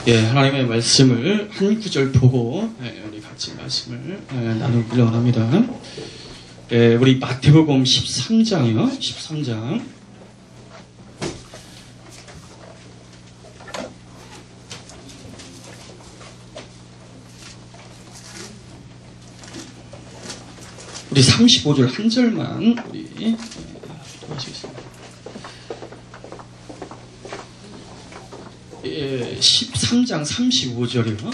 예, 하나님의 말씀을 한 구절 보고 우리 같이 말씀을 나누기를 원합니다. 예, 우리 마태복음 13장이요. 13장. 우리 35절 한 절만 우리 하시겠습니다. 13장 35절이요.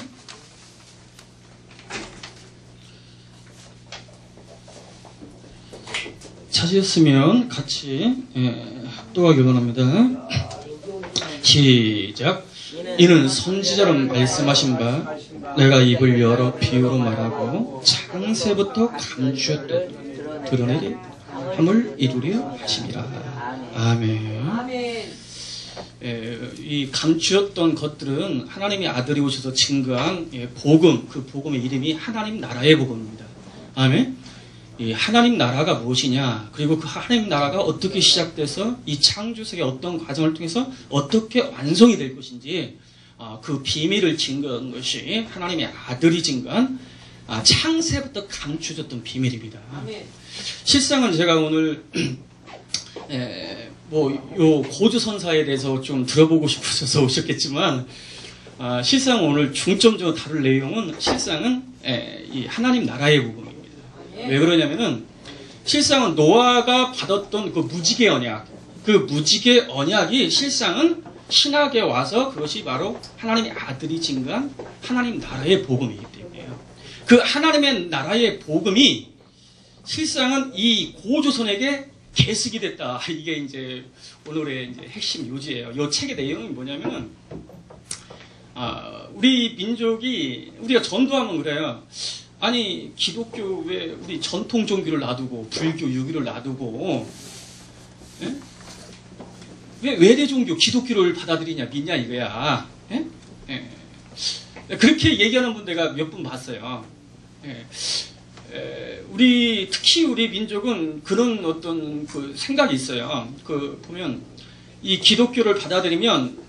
찾으셨으면 같이 합독하기 원합니다. 시작. 이는 선지자로 말씀하신 바 내가 입을 열어 비유로 말하고 창세부터 감추었던 드러내게 함을 이루려 하심이라. 아멘. 이 감추었던 것들은 하나님의 아들이 오셔서 증거한 복음, 그 복음의 이름이 하나님 나라의 복음입니다. 아멘. 이 하나님 나라가 무엇이냐, 그리고 그 하나님 나라가 어떻게 시작돼서 이 창조세계 어떤 과정을 통해서 어떻게 완성이 될 것인지 그 비밀을 증거한 것이 하나님의 아들이 증거한 창세부터 감추어졌던 비밀입니다. 아멘. 실상은 제가 오늘 요 고주선사에 대해서 좀 들어보고 싶으셔서 오셨겠지만, 실상 오늘 중점적으로 다룰 내용은 실상은 이 하나님 나라의 복음입니다. 왜 그러냐면은 실상은 노아가 받았던 그 무지개 언약, 그 무지개 언약이 실상은 신약에 와서 그것이 바로 하나님의 아들이 증거한 하나님 나라의 복음이기 때문이에요. 그 하나님의 나라의 복음이 실상은 이 고조선에게 계승이 됐다. 이게 이제 오늘의 이제 핵심 요지예요. 이 책의 내용이 뭐냐면은, 우리 민족이, 우리가 전도하면 그래요. 아니, 기독교 왜 우리 전통 종교를 놔두고, 불교, 유교를 놔두고, 예? 왜 외대 종교, 기독교를 받아들이냐, 믿냐, 이거야. 예? 예. 그렇게 얘기하는 분 내가 몇 분 봤어요. 예. 특히 우리 민족은 그런 어떤 그 생각이 있어요. 보면, 이 기독교를 받아들이면,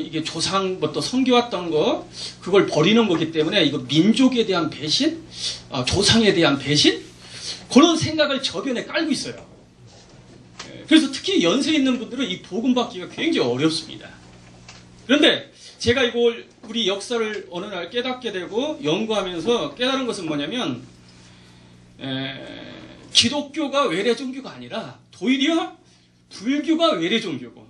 이게 조상부터 섬겨왔던 거, 그걸 버리는 거기 때문에, 이거 민족에 대한 배신? 조상에 대한 배신? 그런 생각을 저변에 깔고 있어요. 그래서 특히 연세 있는 분들은 이 복음 받기가 굉장히 어렵습니다. 그런데, 제가 이걸, 우리 역사를 어느 날 깨닫게 되고, 연구하면서 깨달은 것은 뭐냐면, 기독교가 외래 종교가 아니라 도리어 불교가 외래 종교고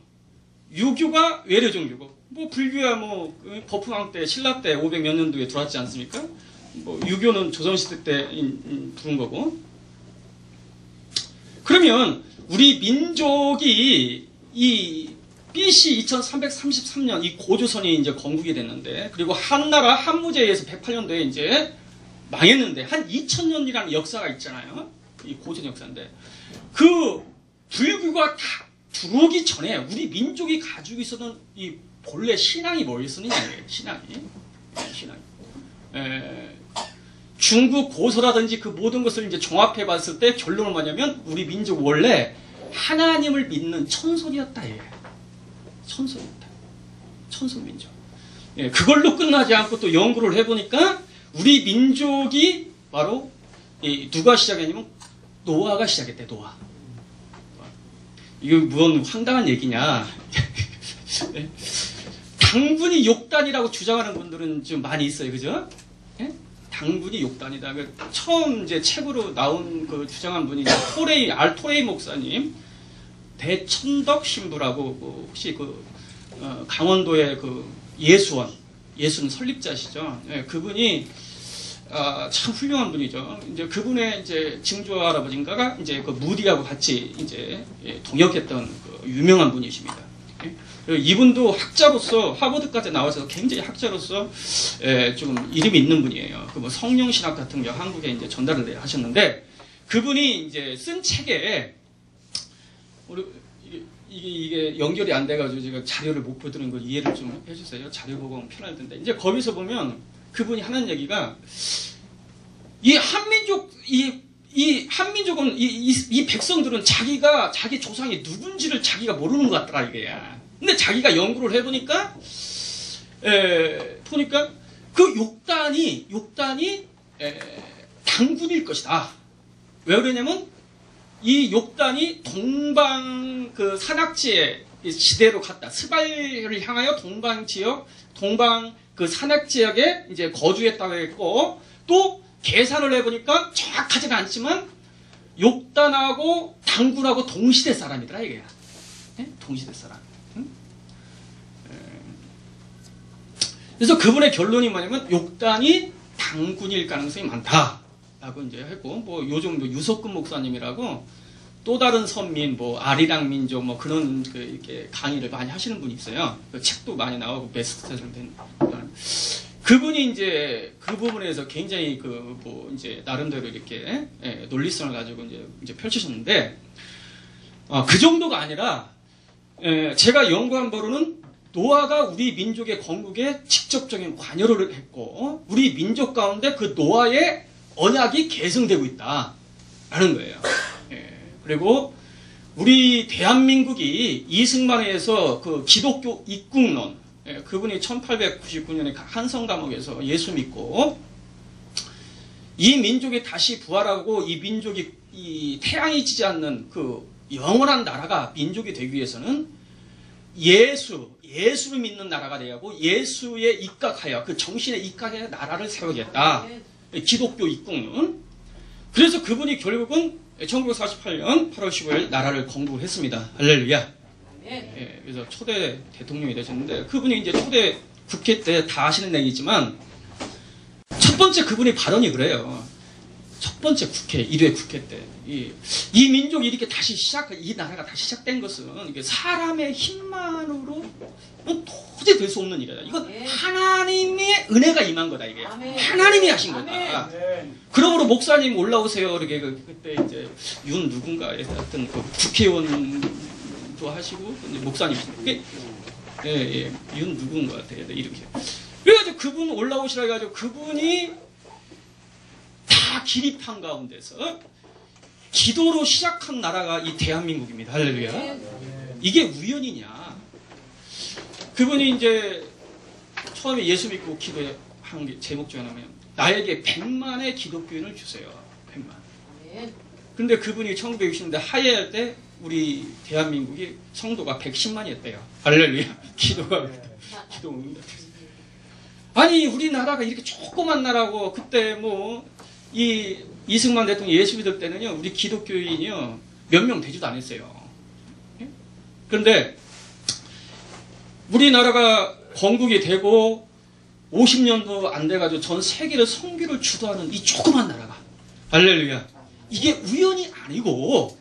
유교가 외래 종교고, 뭐 불교야 뭐 거푸왕 때 신라 때 500몇 년도에 들어왔지 않습니까? 뭐 유교는 조선시대 때 부른 거고. 그러면 우리 민족이 이 BC 2333년 이 고조선이 이제 건국이 됐는데, 그리고 한나라 한무제에 의해서 108년도에 이제 망했는데, 한 2000년이라는 역사가 있잖아요. 이 고전 역사인데, 그 불교가 다 들어오기 전에 우리 민족이 가지고 있었던 이 본래 신앙이 뭐였느냐, 신앙이. 중국 고서라든지 그 모든 것을 이제 종합해 봤을 때 결론은 뭐냐면, 우리 민족 원래 하나님을 믿는 천손이었다, 예. 천손이었다. 천손민족. 예, 그걸로 끝나지 않고 또 연구를 해보니까, 우리 민족이 바로 누가 시작했냐면 노아가 시작했대. 노아. 이거 무슨 황당한 얘기냐. 당분이 욕단이라고 주장하는 분들은 좀 많이 있어요. 그죠? 예? 당분이 욕단이다. 처음 이제 책으로 나온 그 주장한 분이 알토레이 목사님, 대천덕 신부라고, 혹시 강원도의 예수원 설립자시죠. 예, 그분이 참 훌륭한 분이죠. 이제 그분의 이제 증조 할아버지인가가 이제 그 무디하고 같이 이제 동역했던 유명한 분이십니다. 예? 이분도 학자로서 하버드까지 나와서 굉장히 학자로서 좀 이름이 있는 분이에요. 뭐 성령 신학 같은 게 한국에 이제 전달을 하셨는데, 그분이 이제 쓴 책에 이게 연결이 안 돼가지고 제가 자료를 못 보여드리는 걸 이해를 좀 해주세요. 자료 보고 편할 텐데. 이제 거기서 보면 그분이 하는 얘기가, 이 한민족은, 이 백성들은 자기 조상이 누군지를 자기가 모르는 것 같더라, 이거야. 근데 자기가 연구를 해보니까, 보니까 그 욕단이 당군일 것이다. 왜 그러냐면 이 욕단이 동방 그 산악지의 지대로 갔다. 스발을 향하여 동방 지역, 동방 그 산악 지역에 이제 거주했다고 했고, 또 계산을 해보니까 정확하지는 않지만 욕단하고 당군하고 동시대 사람이더라 이게. 네? 동시대 사람. 응? 그래서 그분의 결론이 뭐냐면 욕단이 당군일 가능성이 많다라고 이제 했고, 뭐 요즘 유석근 목사님이라고 또 다른 선민, 뭐 아리랑 민족, 뭐 그런 그 이렇게 강의를 많이 하시는 분이 있어요. 그 책도 많이 나오고 베스트셀러 된. 그분이 이제 그 부분에서 굉장히 그 뭐 이제 나름대로 이렇게 논리성을 가지고 이제 펼치셨는데, 그 정도가 아니라 제가 연구한 바로는 노아가 우리 민족의 건국에 직접적인 관여를 했고, 우리 민족 가운데 그 노아의 언약이 계승되고 있다라는 거예요. 그리고 우리 대한민국이 이승만에서 그 기독교 입국론, 그분이 1899년에 한성 감옥에서 예수 믿고 이 민족이 다시 부활하고 이 민족이 이 태양이 지지 않는 그 영원한 나라가 민족이 되기 위해서는 예수를 믿는 나라가 되야 하고 예수에 입각하여 그 정신에 입각해 나라를 세우겠다. 기독교 입국론. 그래서 그분이 결국은 1948년 8월 15일 나라를 건국을 했습니다. 할렐루야. 그래서 초대 대통령이 되셨는데, 그분이 이제 초대 국회 때 다 하시는 얘기지만, 첫 번째 그분의 발언이 그래요. 첫 번째 국회, 1회 국회 때. 이 민족이 이렇게 이 나라가 다시 시작된 것은 이게 사람의 힘만으로는 도저히 될 수 없는 일이다. 이건 하나님의 은혜가 임한 거다, 이게. 하나님이 하신 거다. 그러므로 목사님 올라오세요. 이렇게 그때 이제 윤 누군가 하여튼 그 국회의원도 하시고 목사님이신데, 윤 누군가 같아요. 이렇게. 그래가지고 그분 올라오시라 해가지고 그분이 다 기립한 가운데서 기도로 시작한 나라가 이 대한민국입니다. 할렐루야. 이게 우연이냐? 그분이 이제 처음에 예수 믿고 기도한 게 제목 중에 하나면 나에게 100만의 기독교인을 주세요. 100만. 근데 그분이 1960년대 하야할 때 우리 대한민국이 성도가 110만이었대요. 할렐루야. 기도. 아니 우리나라가 이렇게 조그만 나라고, 그때 뭐 이승만 대통령 예수 믿을 때는요, 우리 기독교인이요 몇 명 되지도 않았어요. 그런데 우리나라가 건국이 되고 50년도 안 돼가지고 전 세계를 선교를 주도하는 이 조그만 나라가, 할렐루야, 이게 우연이 아니고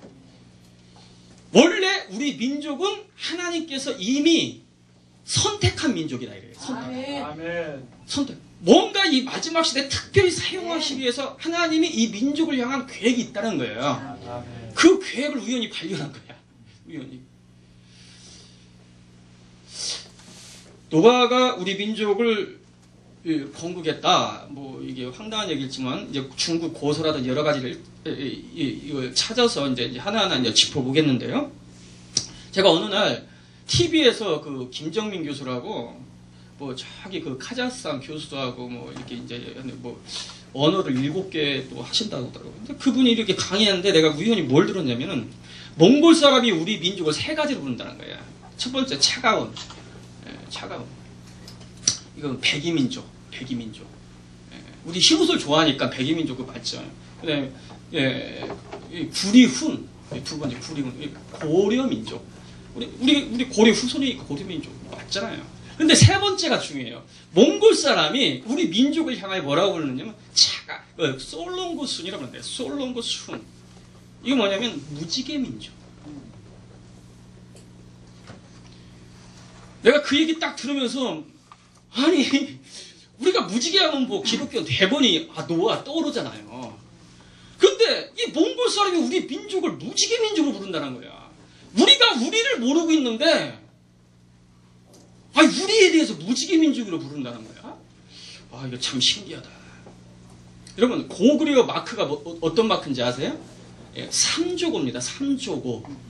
원래 우리 민족은 하나님께서 이미 선택한 민족이다 이래요. 선택. 뭔가 이 마지막 시대에 특별히 사용하시기 위해서 하나님이 이 민족을 향한 계획이 있다는 거예요. 그 계획을 우연히 발견한 거야. 우연히. 노아가 우리 민족을 건국했다. 뭐 이게 황당한 얘기지만 이제 중국 고서라든 여러 가지를 이걸 찾아서 이제 하나하나 이제 짚어보겠는데요. 제가 어느 날 TV에서 그 김정민 교수라고 뭐 저기 그 카자흐스탄 교수도 하고 뭐 이렇게 이제 뭐 언어를 7개 또 하신다고 하더라고요. 근데 그분이 이렇게 강의하는데 내가 우연히 뭘 들었냐면은 몽골 사람이 우리 민족을 3가지로 부른다는 거야. 첫 번째 차가운. 이건 백이민족. 우리 희무술 좋아하니까 백이민족을 맞죠. 그다음에 구리훈. 두 번째 구리훈. 고려민족. 우리 고려 후손이니까 고려민족 맞잖아요. 근데 3번째가 중요해요. 몽골 사람이 우리 민족을 향하여 뭐라고 부르느냐면 솔롱고순이라고 하는데, 솔롱고순. 이거 뭐냐면 무지개 민족. 내가 그 얘기 딱 들으면서, 아니 우리가 무지개 하면 뭐 기독교 대번이 노아 떠오르잖아요. 근데 이 몽골 사람이 우리 민족을 무지개 민족으로 부른다는 거야. 우리가 우리를 모르고 있는데 우리에 대해서 무지개 민족으로 부른다는 거야. 이거 참 신기하다. 여러분 고구려 마크가 어떤 마크인지 아세요? 삼조고입니다. 삼조고.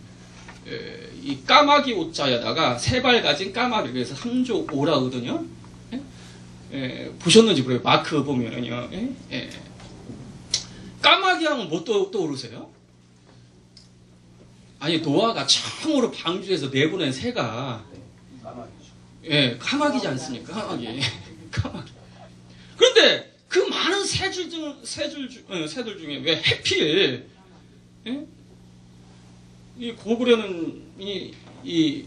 이 까마귀 오자에다가 3발 가진 까마귀, 그래서 삼조오라 하거든요. 보셨는지 모르겠어요. 마크 보면은요. 까마귀 하면 뭐 떠오르세요? 아니, 노아가 처음으로 방주에서 내보낸 새가 까마귀지 않습니까? 까마귀. 그런데 그 많은 새들 중에 왜 해필 이 고구려는 이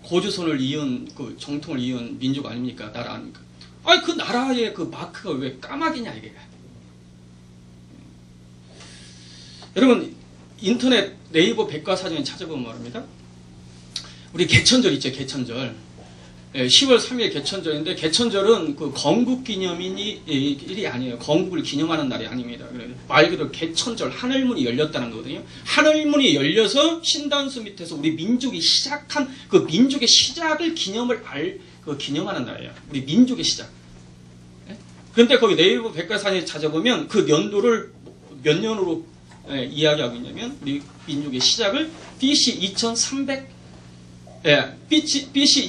고조선을 이은 그 정통을 이은 민족 아닙니까? 나라 아닙니까? 아니 그 나라의 그 마크가 왜 까마귀냐 이게. 여러분 인터넷 네이버 백과사전에 찾아보면 말입니다. 우리 개천절 있죠, 개천절. 10월 3일 개천절인데 개천절은 그 건국기념일이 아니에요. 건국을 기념하는 날이 아닙니다. 말 그대로 개천절, 하늘문이 열렸다는 거거든요. 하늘문이 열려서 신단수 밑에서 우리 민족이 시작한 그 민족의 시작을 기념하는 날이에요. 우리 민족의 시작. 그런데 거기 네이버 백과사전에 찾아보면 그 연도를 몇 년으로 이야기하고 있냐면 우리 민족의 시작을 BC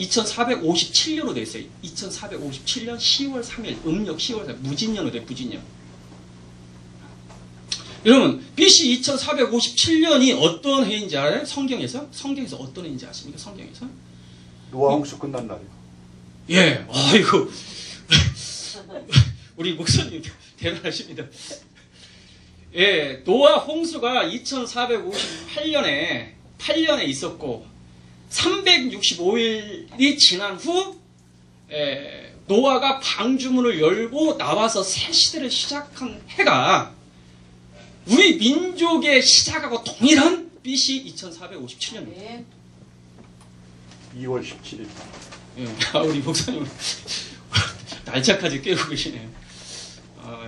2457년으로 되어 있어요. 2457년 10월 3일, 음력 10월 3일, 무진년으로 돼요, 무진년. 여러분, BC 2457년이 어떤 해인지 알아요? 성경에서 어떤 해인지 아십니까? 성경에서? 노아 홍수 끝난 날이요. 예, 아이고. 우리 목사님 대단하십니다. 예, 노아 홍수가 2458년에 있었고, 365일이 지난 후 노아가 방주문을 열고 나와서 새 시대를 시작한 해가 우리 민족의 시작하고 동일한 BC 2457년입니다. 2월 17일. 예, 우리 목사님 날짜까지 깨우고 계시네요.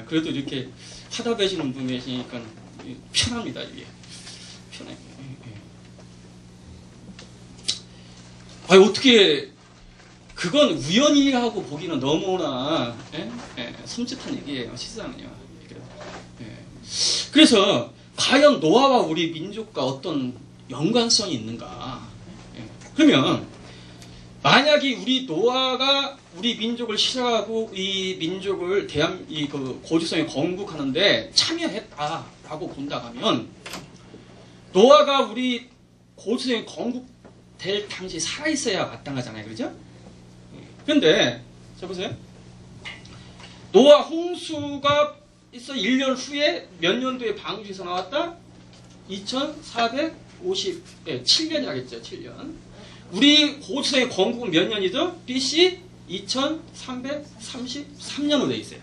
그래도 이렇게 하다 배시는 분이 계시니까 편합니다. 이게 편해요. 어떻게 그건 우연이라고 보기는 너무나 섬찟한 얘기예요. 실상은요. 그래서 과연 노아와 우리 민족과 어떤 연관성이 있는가? 그러면 만약에 우리 노아가 우리 민족을 시작하고 이 민족을 그 고조선에 건국하는데 참여했다라고 본다면 노아가 우리 고조선에 건국될 당시 살아있어야 마땅하잖아요. 그렇죠? 그런데 자 보세요. 노아 홍수가 있어 1년 후에 몇 년도에 방주에서 나왔다? 2457년이라겠죠. 7년. 우리 고조선의 건국은 몇 년이죠? BC 2333년으로 되어 있어요.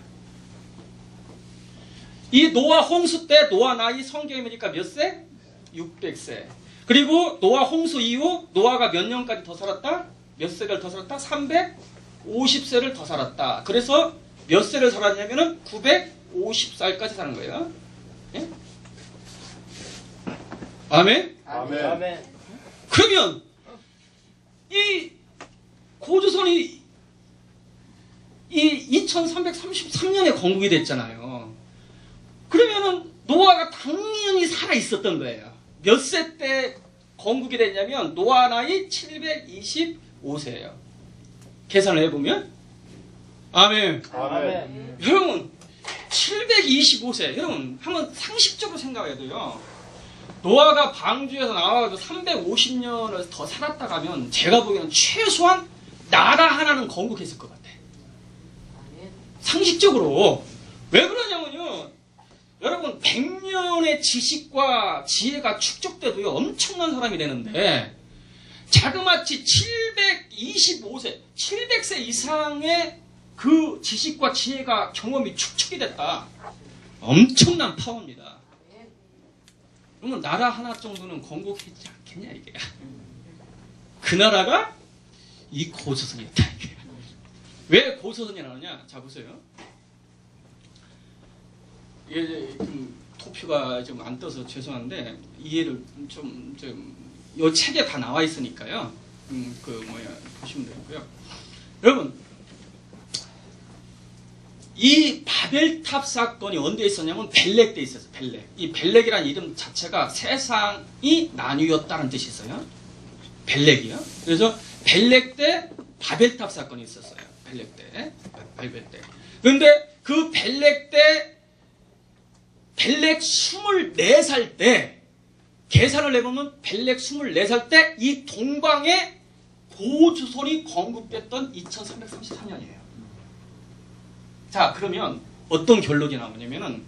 이 노아 홍수 때 노아 나이 성경에 보니까 몇 세? 600세. 그리고 노아 홍수 이후 노아가 몇 년까지 더 살았다? 몇 세를 더 살았다? 350세를 더 살았다. 그래서 몇 세를 살았냐면은 950살까지 사는 거예요. 예? 아멘? 아멘. 그러면 이 고조선이 이 2333년에 건국이 됐잖아요. 그러면은 노아가 당연히 살아 있었던 거예요. 몇 세 때 건국이 됐냐면 노아 나이 725세예요. 계산을 해보면 아멘. 아멘. 여러분 725세 여러분 한번 상식적으로 생각해도요. 노아가 방주에서 나와가지고 350년을 더 살았다 가면 제가 보기에는 최소한 나라 하나는 건국했을 것 같아. 상식적으로. 왜 그러냐면요. 여러분 100년의 지식과 지혜가 축적돼도요. 엄청난 사람이 되는데 자그마치 725세, 700세 이상의 그 지식과 지혜가 경험이 축적이 됐다. 엄청난 파워입니다. 그러면 나라 하나 정도는 건국했지 않겠냐 이게. 그 나라가 이 고조선이었다 이게. 왜 고조선이라느냐? 자 보세요. 이게 좀 토표가 좀 안 떠서 죄송한데 이해를 이 책에 다 나와 있으니까요. 보시면 되고요. 여러분 이 바벨탑 사건이 언제 있었냐면 벨렉 때 있었어요. 벨렉. 이 벨렉이라는 이름 자체가 세상이 나뉘었다는 뜻이 있어요. 벨렉이요. 그래서 벨렉 때 바벨탑 사건이 있었어요. 벨렉 때. 벨렉 때. 그런데 그 벨렉 때, 벨렉 24살 때, 계산을 해보면 벨렉 24살 때 이 동방에 고조선이 건국됐던 2333년이에요. 자, 그러면 어떤 결론이 나오냐면은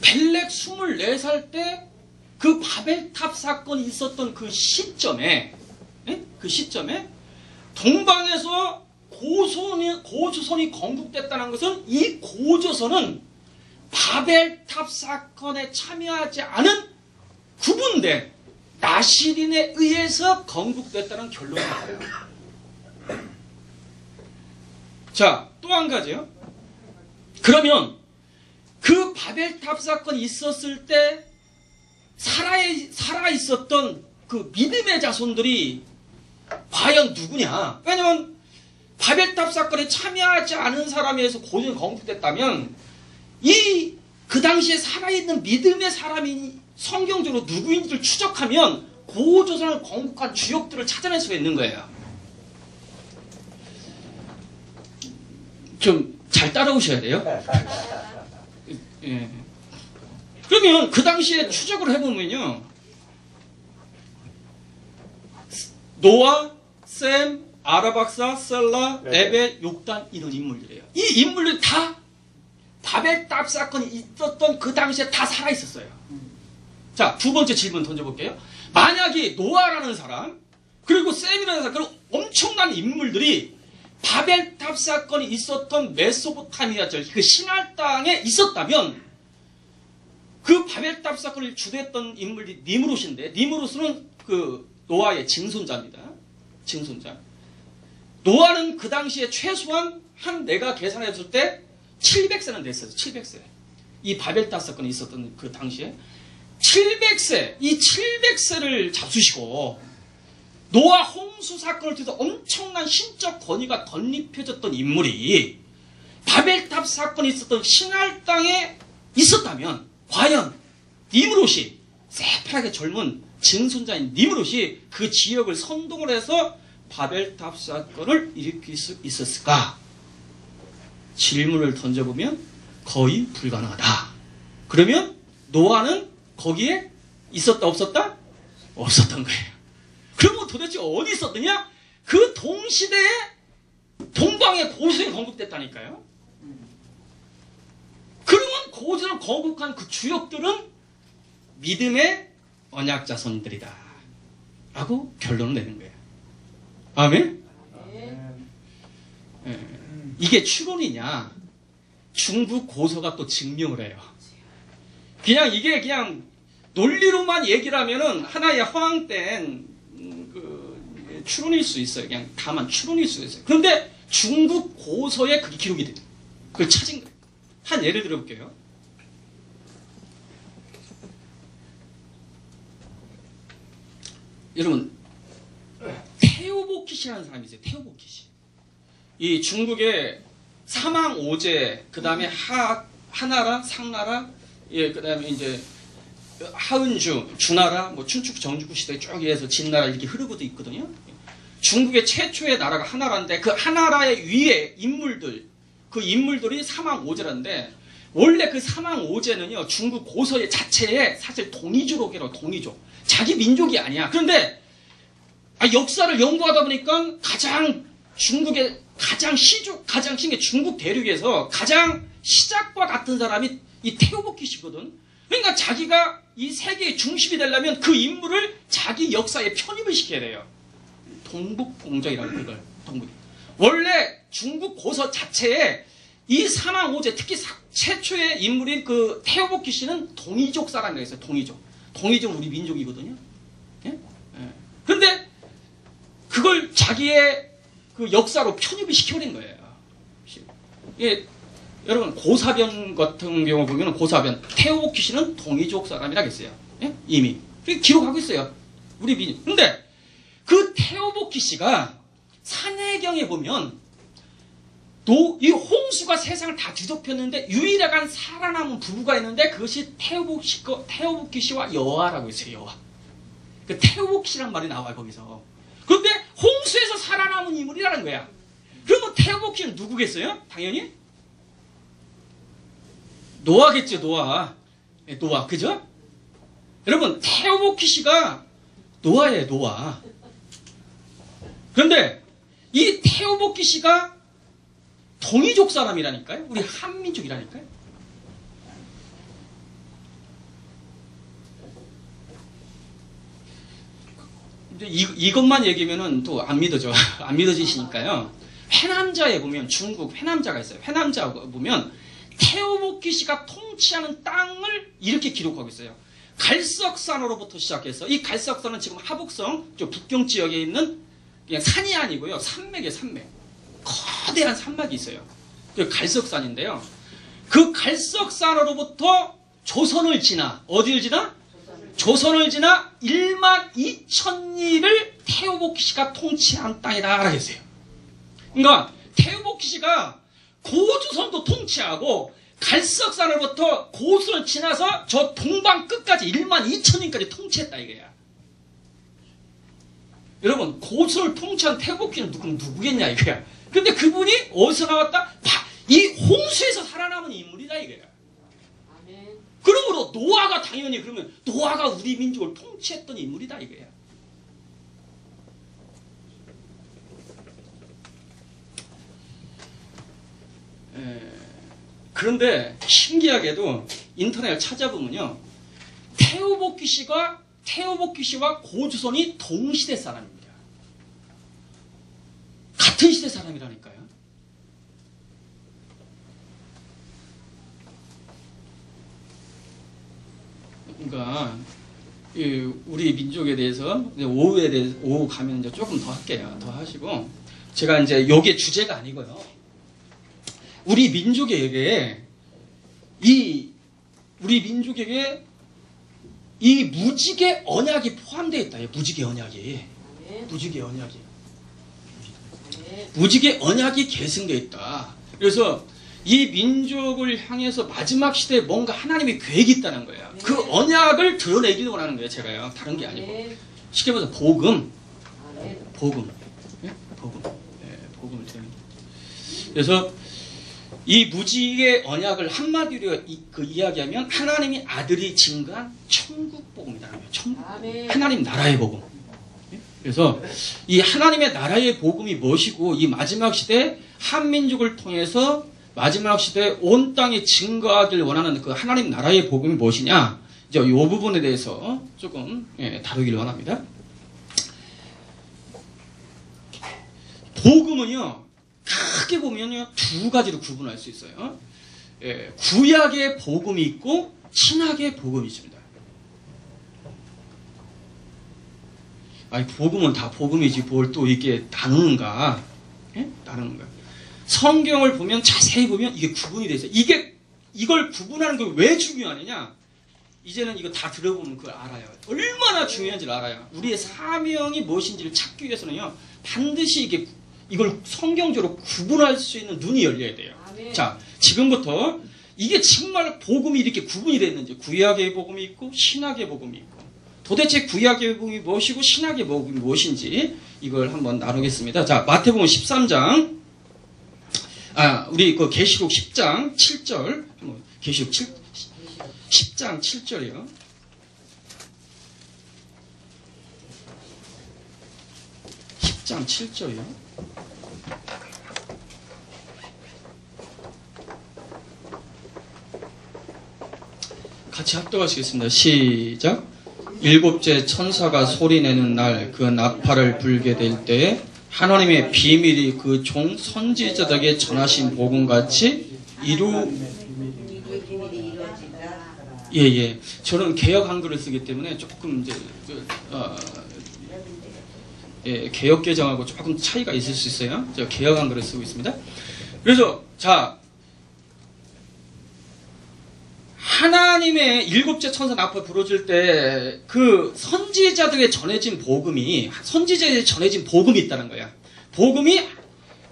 벨렉 24살 때 그 바벨탑 사건이 있었던 그 시점에, 그 시점에 동방에서 고조선이 건국됐다는 것은 이 고조선은 바벨탑 사건에 참여하지 않은 구분된 나시린에 의해서 건국됐다는 결론이 나와요. 자, 또 한 가지요. 그러면 그 바벨탑 사건이 있었을 때 살아있었던 그 믿음의 자손들이 과연 누구냐? 왜냐면 바벨탑 사건에 참여하지 않은 사람에 의해서 고조선이 건국됐다면 그 당시에 살아있는 믿음의 사람이 성경적으로 누구인지를 추적하면 고조선을 건국한 주역들을 찾아낼 수가 있는 거예요. 좀 잘 따라오셔야 돼요. 예. 그러면 그 당시에 추적을 해보면요. 노아, 셈, 아라박사, 셀라, 에벳, 욕단 이런 인물들이에요. 이 인물들이 다 바벨탑 사건이 있었던 그 당시에 다 살아있었어요. 자, 두 번째 질문 던져볼게요. 만약에 노아라는 사람, 그리고 셈이라는 사람, 그리고 엄청난 인물들이 바벨탑 사건이 있었던 메소포타미아 그 신할 땅에 있었다면 그 바벨탑 사건을 주도했던 인물이 니무롯인데, 니무롯은 그 노아의 증손자입니다. 증손자. 노아는 그 당시에 최소한 내가 계산했을 때 700세는 됐어요. 700세. 이 바벨탑 사건이 있었던 그 당시에 700세, 이 700세를 잡수시고 노아 홍수 사건을 통해서 엄청난 신적 권위가 덧입혀졌던 인물이 바벨탑 사건이 있었던 신할 땅에 있었다면 과연 니무롯이, 새파랗게 젊은 증손자인 니무롯이 그 지역을 선동을 해서 바벨탑 사건을 일으킬 수 있었을까? 질문을 던져보면 거의 불가능하다. 그러면 노아는 거기에 있었다 없었다? 없었던 거예요. 그러면 도대체 어디 있었느냐? 그 동시대에 동방의 고조선이 건국됐다니까요. 그러면 고조선을 건국한 그 주역들은 믿음의 언약자손들이다 라고 결론을 내는 거예요. 아멘? 이게 추론이냐? 중국 고서가 또 증명을 해요. 이게 그냥 논리로만 얘기를 하면은 하나의 허황된 추론일 수 있어요. 그냥 다만 추론일 수 있어요. 그런데 중국 고서에 그게 기록이 돼요. 그걸 찾은 거예요. 한 예를 들어볼게요. 여러분, 테오보키시라는 사람이 있어요. 테오보키시. 이 중국의 사망 오제, 그 다음에 하나라, 상나라, 예, 그 다음에 이제 하은주, 주나라, 뭐 춘추 정주국 시대 쭉 해서 진나라 이렇게 흐르고도 있거든요. 중국의 최초의 나라가 하나라인데 그 하나라의 위에 인물들, 그 인물들이 사망 오제라는데 원래 그 사망 오제는요 중국 고서 자체에 사실 동이족이라고 동이족. 자기 민족이 아니야. 그런데 역사를 연구하다 보니까 중국의 가장 신의 중국 대륙에서 가장 시작과 같은 사람이 이 테오보키시거든. 그러니까 자기가 이 세계의 중심이 되려면 그 인물을 자기 역사에 편입을 시켜야 돼요. 동북공정이라는 그걸. 원래 중국 고서 자체에 이 사망 오제, 특히 최초의 인물인 그 테오보키시는 동이족 사람이라고 했어요. 동이족 우리 민족이거든요. 예? 예. 그런데 그걸 자기의 그 역사로 편입을 시켜버린 거예요. 예. 여러분 고사변 같은 경우 보면 고사변 테오보키시는 동이족 사람이라고 했어요. 예? 이미 기록하고 있어요. 우리 민족. 근데 그 테오보키시가 산해경에 보면 이 홍수가 세상을 다 뒤덮였는데 유일하게 살아남은 부부가 있는데 그것이 테오보키시와 여아라고 했어요. 여아. 그 테오보키시란 말이 나와요 거기서. 그런데 홍수에 인물이라는 거야. 그러면 태어복귀는 누구겠어요? 당연히 노아겠죠. 노아. 노아. 그죠? 여러분 태어복귀 씨가 노아예요. 노아. 그런데 이 태어복귀 씨가 동이족 사람이라니까요. 우리 한민족이라니까요. 이제 이것만 얘기하면은 또 안 믿어져. 안 믿어지시니까요. 회남자에 보면 중국 회남자가 있어요. 회남자 보면 태어복귀 씨가 통치하는 땅을 이렇게 기록하고 있어요. 갈석산으로부터 시작해서 이 갈석산은 지금 하북성 저 북경 지역에 있는 그냥 산이 아니고요. 산맥이에요. 산맥. 거대한 산맥이 있어요. 그 갈석산인데요. 그 갈석산으로부터 조선을 지나 어디를 지나? 조선을 지나 12,000리를 태어복귀 씨가 통치한 땅이다 했어요. 그러니까 태어복귀 씨가 고조선도 통치하고 갈석산으로부터 고수를 지나서 저 동방 끝까지 12,000리까지 통치했다 이거야. 여러분 고수를 통치한 태어복귀는 누구겠냐 이거야. 근데 그분이 어디서 나왔다? 이 홍수에서 살아남은 인물이다 이거야. 그러므로 노아가 당연히 그러면 노아가 우리 민족을 통치했던 인물이다 이거야. 그런데 신기하게도 인터넷을 찾아보면요. 태어복귀 씨와 고조선이 동시대 사람입니다. 같은 시대 사람이라니까요. 그러니까 우리 민족에 대해서 오후 가면 이제 조금 더 할게요. 더 하시고 제가 이제 여기에 주제가 아니고요. 우리 민족에게 이 무지개 언약이 포함되어 있다. 무지개 언약이. 무지개 언약이 계승되어 있다. 그래서 이 민족을 향해서 마지막 시대에 뭔가 하나님의 계획이 있다는 거예요. 그 언약을 드러내기 원하는 거예요. 제가요. 다른 게 아니고. 쉽게 말해서 복음. 예? 복음을 드러내는 거예요. 그래서 이 무지개 언약을 한마디로 이야기하면 하나님의 아들이 증거한 천국 복음이라는 거예요. 하나님 나라의 복음. 그래서 이 하나님의 나라의 복음이 무엇이고 이 마지막 시대 한민족을 통해서 마지막 시대에 온 땅에 증거하길 원하는 그 하나님 나라의 복음이 무엇이냐? 이제 이 부분에 대해서 조금 다루길 원합니다. 복음은요, 크게 보면요, 두 가지로 구분할 수 있어요. 구약의 복음이 있고, 신약의 복음이 있습니다. 아니, 복음은 다 복음이지, 뭘 또 이렇게 나누는가? 나누는가? 성경을 보면 자세히 보면 이게 구분이 돼 있어요. 이걸 구분하는 게 왜 중요하느냐? 이제는 이거 다 들어보면 그걸 알아요. 얼마나 중요한지를 알아요. 우리의 사명이 무엇인지를 찾기 위해서는요, 반드시 이걸 성경적으로 구분할 수 있는 눈이 열려야 돼요. 자, 지금부터 이게 정말 복음이 이렇게 구분이 됐는지, 구약의 복음이 있고 신약의 복음이 있고, 도대체 구약의 복음이 무엇이고 신약의 복음이 무엇인지 이걸 한번 나누겠습니다. 자, 마태복음 13장. 우리 그 계시록 10장 7절, 계시록 10장 7절이요. (10장 7절이요) 같이 합독하시겠습니다. 시작. 일곱째 천사가 소리내는 날 그 나팔을 불게 될 때에 하나님의 비밀이 그 종 선지자들에게 전하신 복음같이 예. 저는 개역 한글을 쓰기 때문에 조금 이제 개역 개정하고 조금 차이가 있을 수 있어요. 제가 개역 한글을 쓰고 있습니다. 그래서 자, 하나님의 일곱째 천사 나팔 부러질 때 그 선지자들에게 전해진 복음이 있다는 거야. 복음이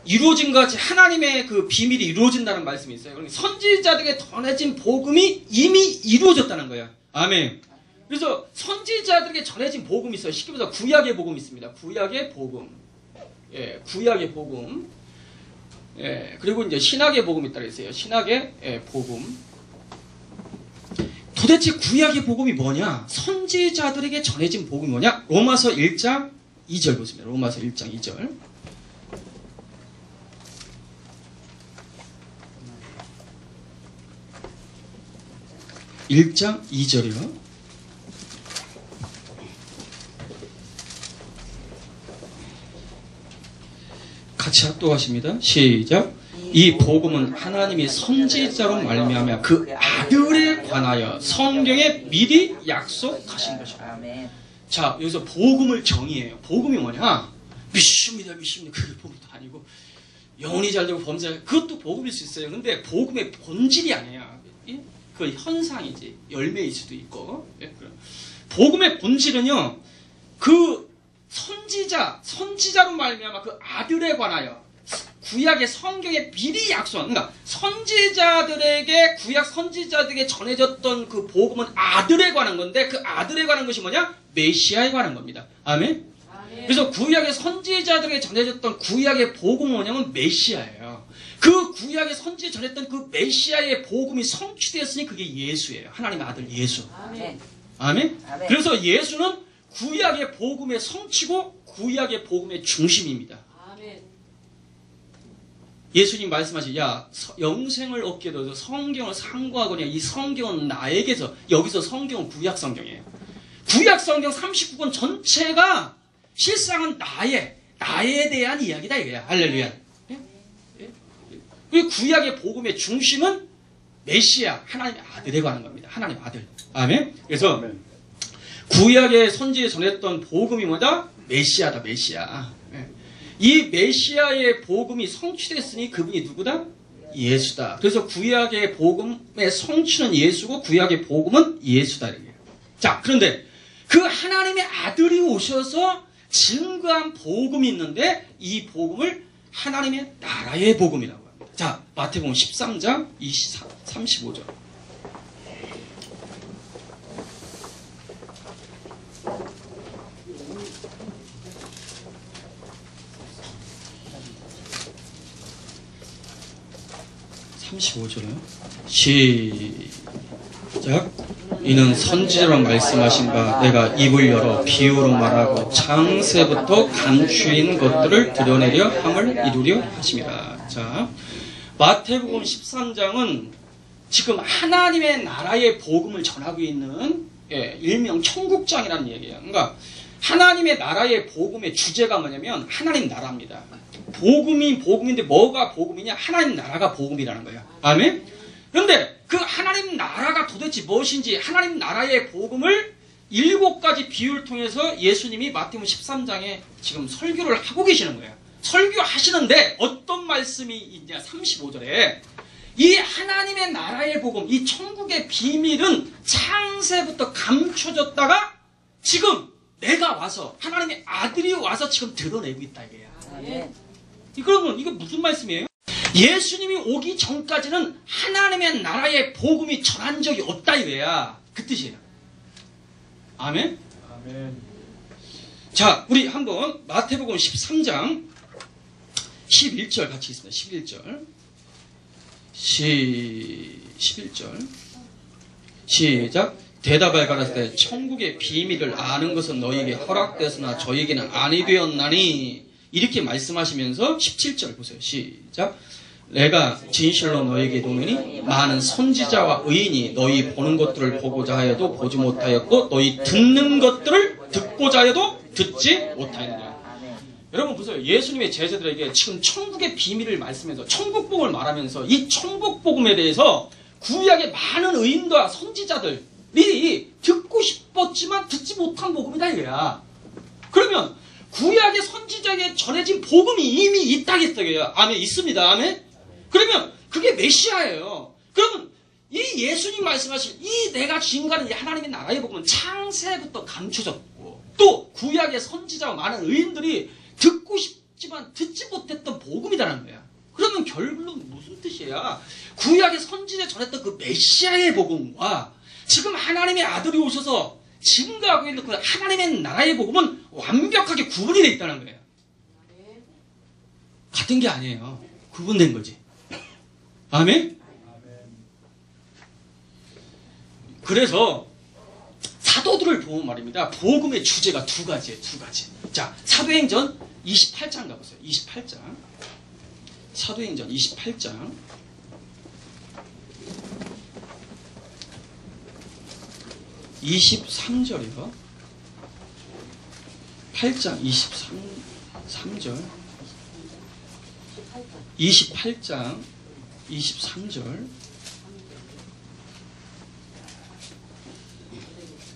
이루어진 것 같이 하나님의 그 비밀이 이루어진다는 말씀이 있어요. 그러니까 선지자들에게 전해진 복음이 이미 이루어졌다는 거야. 아멘. 그래서 선지자들에게 전해진 복음이 있어요. 쉽게 말해서 구약의 복음이 있습니다. 구약의 복음. 예, 구약의 복음, 예, 그리고 이제 신약의 복음이 있다고 했어요. 신약의 예, 복음. 도대체 구약의 복음이 뭐냐? 선지자들에게 전해진 복음이 뭐냐? 로마서 1장 2절 보십니다. 로마서 1장 2절. (1장 2절이요) 같이 합독하십니다. 시작. 이 복음은 하나님이 선지자로 말미암아 그 아들에 관하여 성경에 미리 약속하신 것이다. 아멘. 자, 여기서 복음을 정의해요. 복음이 뭐냐? 믿습니다. 그게 복음도 아니고 영혼이 잘되고 범죄, 그것도 복음일 수 있어요. 근데 복음의 본질이 아니야. 예? 그 현상이지. 열매일 수도 있고. 예? 복음의 본질은요, 그 선지자로 말미암아 그 아들에 관하여 구약의 성경에 미리 약속한, 그러니까 선지자들에게, 구약 선지자들에게 전해졌던 그 복음은 아들에 관한 건데, 그 아들에 관한 것이 뭐냐? 메시아에 관한 겁니다. 아멘? 그래서 구약의 선지자들에게 전해졌던 구약의 복음은 뭐냐면 메시아예요. 그 구약의 선지에 전했던 그 메시아의 복음이 성취되었으니 그게 예수예요. 하나님의 아들 예수. 아멘. 아멘? 아멘. 그래서 예수는 구약의 복음의 성취고 구약의 복음의 중심입니다. 예수님 말씀하시, 야, 영생을 얻게 되어서 성경을 상고하거냐. 이 성경은 나에게서, 여기서 성경은 구약 성경이에요. 구약 성경 39권 전체가 실상은 나에 대한 이야기다 이거야. 할렐루야. 예? 예? 구약의 복음의 중심은 메시아, 하나님의 아들에 관한 겁니다. 하나님의 아들. 아멘? 그래서 아멘. 구약의 선지에 전했던 복음이 뭐다? 메시아다, 메시아. 예. 이 메시아의 복음이 성취됐으니 그분이 누구다? 예수다. 그래서 구약의 복음의 성취는 예수고 구약의 복음은 예수다. 자, 그런데 그 하나님의 아들이 오셔서 증거한 복음이 있는데 이 복음을 하나님의 나라의 복음이라고 합니다. 자, 마태복음 13장 35절. (35절이요) 시작. 이는 선지자로 말씀하신 바 내가 입을 열어 비유로 말하고 창세부터 감추인 것들을 드러내려 함을 이루려 하십니다. 자, 마태복음 13장은 지금 하나님의 나라의 복음을 전하고 있는, 예, 일명 천국장이라는 얘기예요. 그러니까 하나님의 나라의 복음의 주제가 뭐냐면 하나님 나라입니다. 복음이 복음인데 뭐가 복음이냐? 하나님 나라가 복음이라는 거예요. 아멘? 그런데 그 하나님 나라가 도대체 무엇인지, 하나님 나라의 복음을 7가지 비유를 통해서 예수님이 마태복음 13장에 지금 설교를 하고 계시는 거예요. 설교하시는데 어떤 말씀이 있냐? 35절에 이 하나님의 나라의 복음, 이 천국의 비밀은 창세부터 감춰졌다가 지금 내가 와서, 하나님의 아들이 와서 지금 드러내고 있다 이게요. 아멘. 그러면 이게 무슨 말씀이에요? 예수님이 오기 전까지는 하나님의 나라의 복음이 전한 적이 없다 이거야. 그 뜻이에요. 아멘? 아멘. 자, 우리 한번 마태복음 13장 11절 같이 있습니다. 11절 시작. 대답하여 가라사대 천국의 비밀을 아는 것은 너희에게 허락되었으나 저에게는 아니 되었나니, 이렇게 말씀하시면서 17절 보세요. 시작. 내가 진실로 너희에게 이르노니 많은 선지자와 의인이 너희 보는 것들을 보고자 하여도 보지 못하였고 너희 듣는 것들을 듣고자 하여도 듣지 못하였느니라. 여러분 보세요. 예수님의 제자들에게 지금 천국의 비밀을 말씀해서 천국복음을 말하면서 이 천국복음에 대해서 구약의 많은 의인과 선지자들이 듣고 싶었지만 듣지 못한 복음이다 이거야. 그러면 구약의 선지자에게 전해진 복음이 이미 있다겠어요. 아멘. 있습니다. 아멘. 그러면 그게 메시아예요. 그러면 이 예수님 말씀하신 이 내가 증거하는 이 하나님의 나라의 복음은 창세부터 감춰졌고 또 구약의 선지자와 많은 의인들이 듣고 싶지만 듣지 못했던 복음이라는 거야. 그러면 결론은 무슨 뜻이야? 구약의 선지자에 전했던 그 메시아의 복음과 지금 하나님의 아들이 오셔서 증거하고 있는 그 하나님의 나라의 복음은 완벽하게 구분이 되어 있다는 거예요. 받은 게 아니에요. 구분된 거지. 아멘? 그래서 사도들을 보면 말입니다. 복음의 주제가 두 가지예요. 두 가지. 자, 사도행전 28장 가보세요. 28장. 사도행전 28장. 23절이요. 8장 23절. 28장 23절.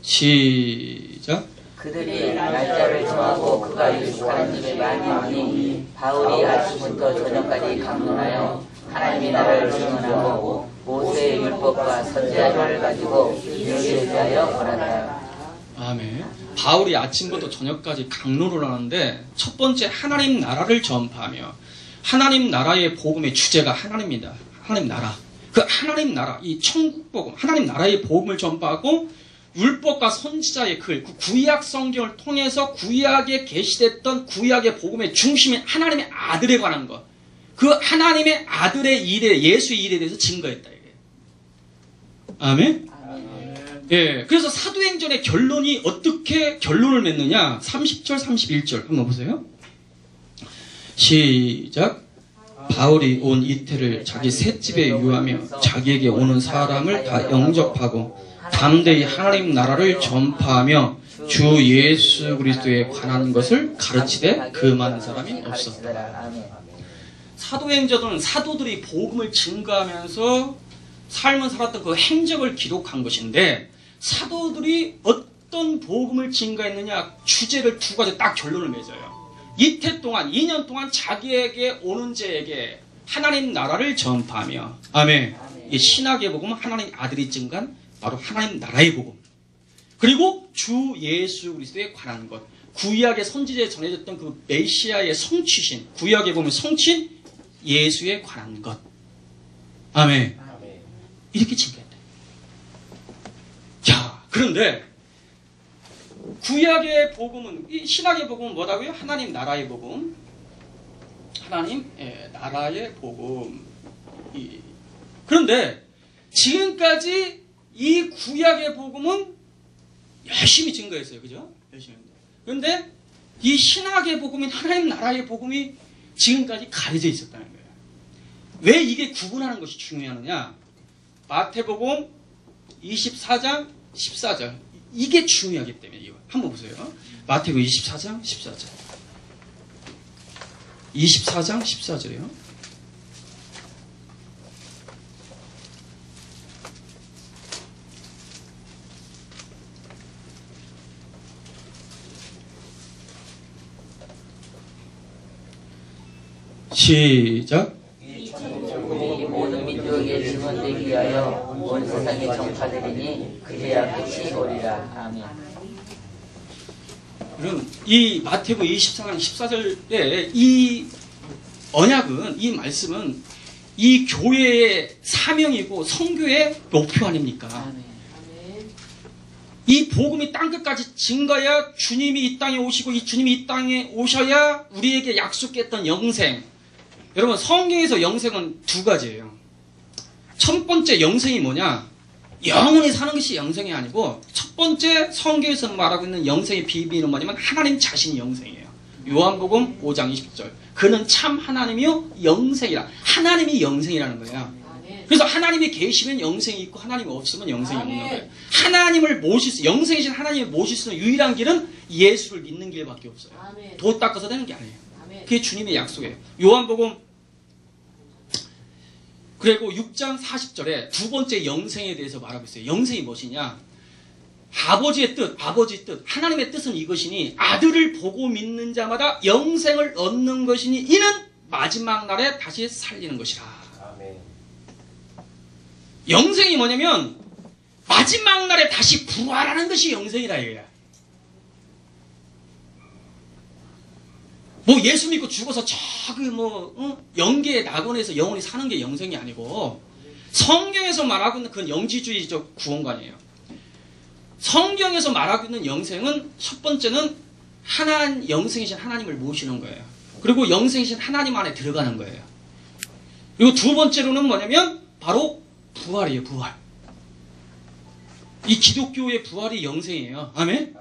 시작. 그들이 날짜를 정하고 그가 유숙하는 집에 많이 오니 바울이 아침부터 저녁까지 강론하여 하나님의 나라를 증언하고 모세의 율법과 선지자들을 가지고 예수에 대하여 권한다. 아멘. 바울이 아침부터 저녁까지 강론을 하는데 첫 번째 하나님 나라를 전파하며 하나님 나라의 복음의 주제가 하나님입니다. 하나님 나라. 그 하나님 나라, 이 천국 복음, 하나님 나라의 복음을 전파하고 율법과 선지자의 글, 그 구약 성경을 통해서 구약에 계시됐던 구약의 복음의 중심인 하나님의 아들에 관한 것. 그 하나님의 아들의 일에, 예수의 일에 대해서 증거했다. 이게. 아멘? 예. 그래서 사도행전의 결론이 어떻게 결론을 맺느냐? 30절, 31절. 한번 보세요. 시작. 바울이 온 이태를 자기 셋집에 유하며 자기에게 오는 사람을 다 영접하고 담대히 하나님 나라를 전파하며 주 예수 그리스도에 관한 것을 가르치되 그 많은 사람이 없었다. 사도행전은 사도들이 복음을 증거하면서 삶을 살았던 그 행적을 기록한 것인데 사도들이 어떤 복음을 증거했느냐 주제를 두 가지 딱 결론을 맺어요. 이태 동안 2년 동안 자기에게 오는 자에게 하나님 나라를 전파하며 아멘. 이 신학의 복음은 하나님 아들이 증거한 바로 하나님 나라의 복음. 그리고 주 예수 그리스도에 관한 것. 구약의 선지자에 전해졌던 그 메시아의 성취신, 구약에 보면 성취인 예수에 관한 것. 아멘. 이렇게 증거했다. 자, 그런데 구약의 복음은, 이 신학의 복음은 뭐라고요? 하나님 나라의 복음. 하나님 나라의 복음. 그런데 지금까지 이 구약의 복음은 열심히 증거했어요. 그죠? 열심히. 그런데 이 신학의 복음인 하나님 나라의 복음이 지금까지 가려져 있었다는 거예요. 왜 이게 구분하는 것이 중요하느냐? 마태복음 24장 14절. 이게 중요하기 때문에 이거. 한번 보세요. 마태복음 24장 14절. 24장 14절이요. 시작. 이 천국이 모든 민족에게 증언되기 위하여 온 세상에 전파되리니 그제야 끝이 오리라. 아멘. 그럼 이 마태복음 24장 14절에 이 언약은, 이 말씀은 이 교회의 사명이고 성교의 목표 아닙니까? 아멘. 이 복음이 땅끝까지 증가해야 주님이 이 땅에 오시고 이 주님이 이 땅에 오셔야 우리에게 약속했던 영생. 여러분 성경에서 영생은 두 가지예요. 첫 번째 영생이 뭐냐? 영원히 사는 것이 영생이 아니고 첫 번째 성경에서 말하고 있는 영생의 비밀은 뭐냐면 하나님 자신이 영생이에요. 요한복음 5장 20절. 그는 참 하나님이요 영생이라. 하나님이 영생이라는 거예요. 그래서 하나님이 계시면 영생이 있고 하나님이 없으면 영생이 없는 거예요. 하나님을 모실 수, 영생이신 하나님을 모실 수 있는 유일한 길은 예수를 믿는 길밖에 없어요. 도 닦아서 되는 게 아니에요. 그게 주님의 약속이에요. 요한복음 그리고 6장 40절에 두 번째 영생에 대해서 말하고 있어요. 영생이 무엇이냐? 아버지의 뜻, 아버지의 뜻, 하나님의 뜻은 이것이니 아들을 보고 믿는 자마다 영생을 얻는 것이니 이는 마지막 날에 다시 살리는 것이라. 아멘. 영생이 뭐냐면 마지막 날에 다시 부활하는 것이 영생이라 이거야. 뭐 예수 믿고 죽어서 저기 영계의 낙원에서 영원히 사는 게 영생이 아니고 성경에서 말하고 있는 그건 영지주의적 구원관이에요. 성경에서 말하고 있는 영생은 첫 번째는 영생이신 하나님을 모시는 거예요. 그리고 영생이신 하나님 안에 들어가는 거예요. 그리고 두 번째로는 뭐냐면 바로 부활이에요. 부활. 이 기독교의 부활이 영생이에요. 아멘?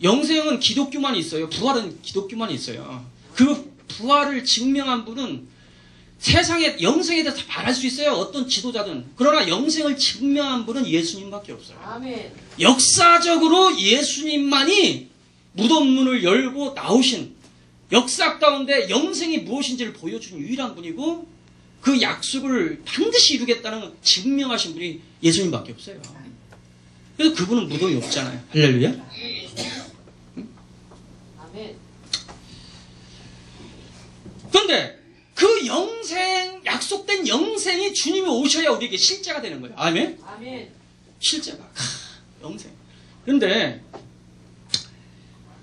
영생은 기독교만 있어요. 부활은 기독교만 있어요. 그 부활을 증명한 분은 세상에 영생에 대해서 다 말할 수 있어요. 어떤 지도자든. 그러나 영생을 증명한 분은 예수님밖에 없어요. 아멘. 역사적으로 예수님만이 무덤문을 열고 나오신 역사 가운데 영생이 무엇인지를 보여준 유일한 분이고 그 약속을 반드시 이루겠다는 증명하신 분이 예수님밖에 없어요. 그래서 그분은 무덤이 없잖아요. 할렐루야. 아멘. 그런데 그 영생, 약속된 영생이 주님이 오셔야 우리에게 실제가 되는 거예요. 아멘? 아멘. 실제가. 영생. 그런데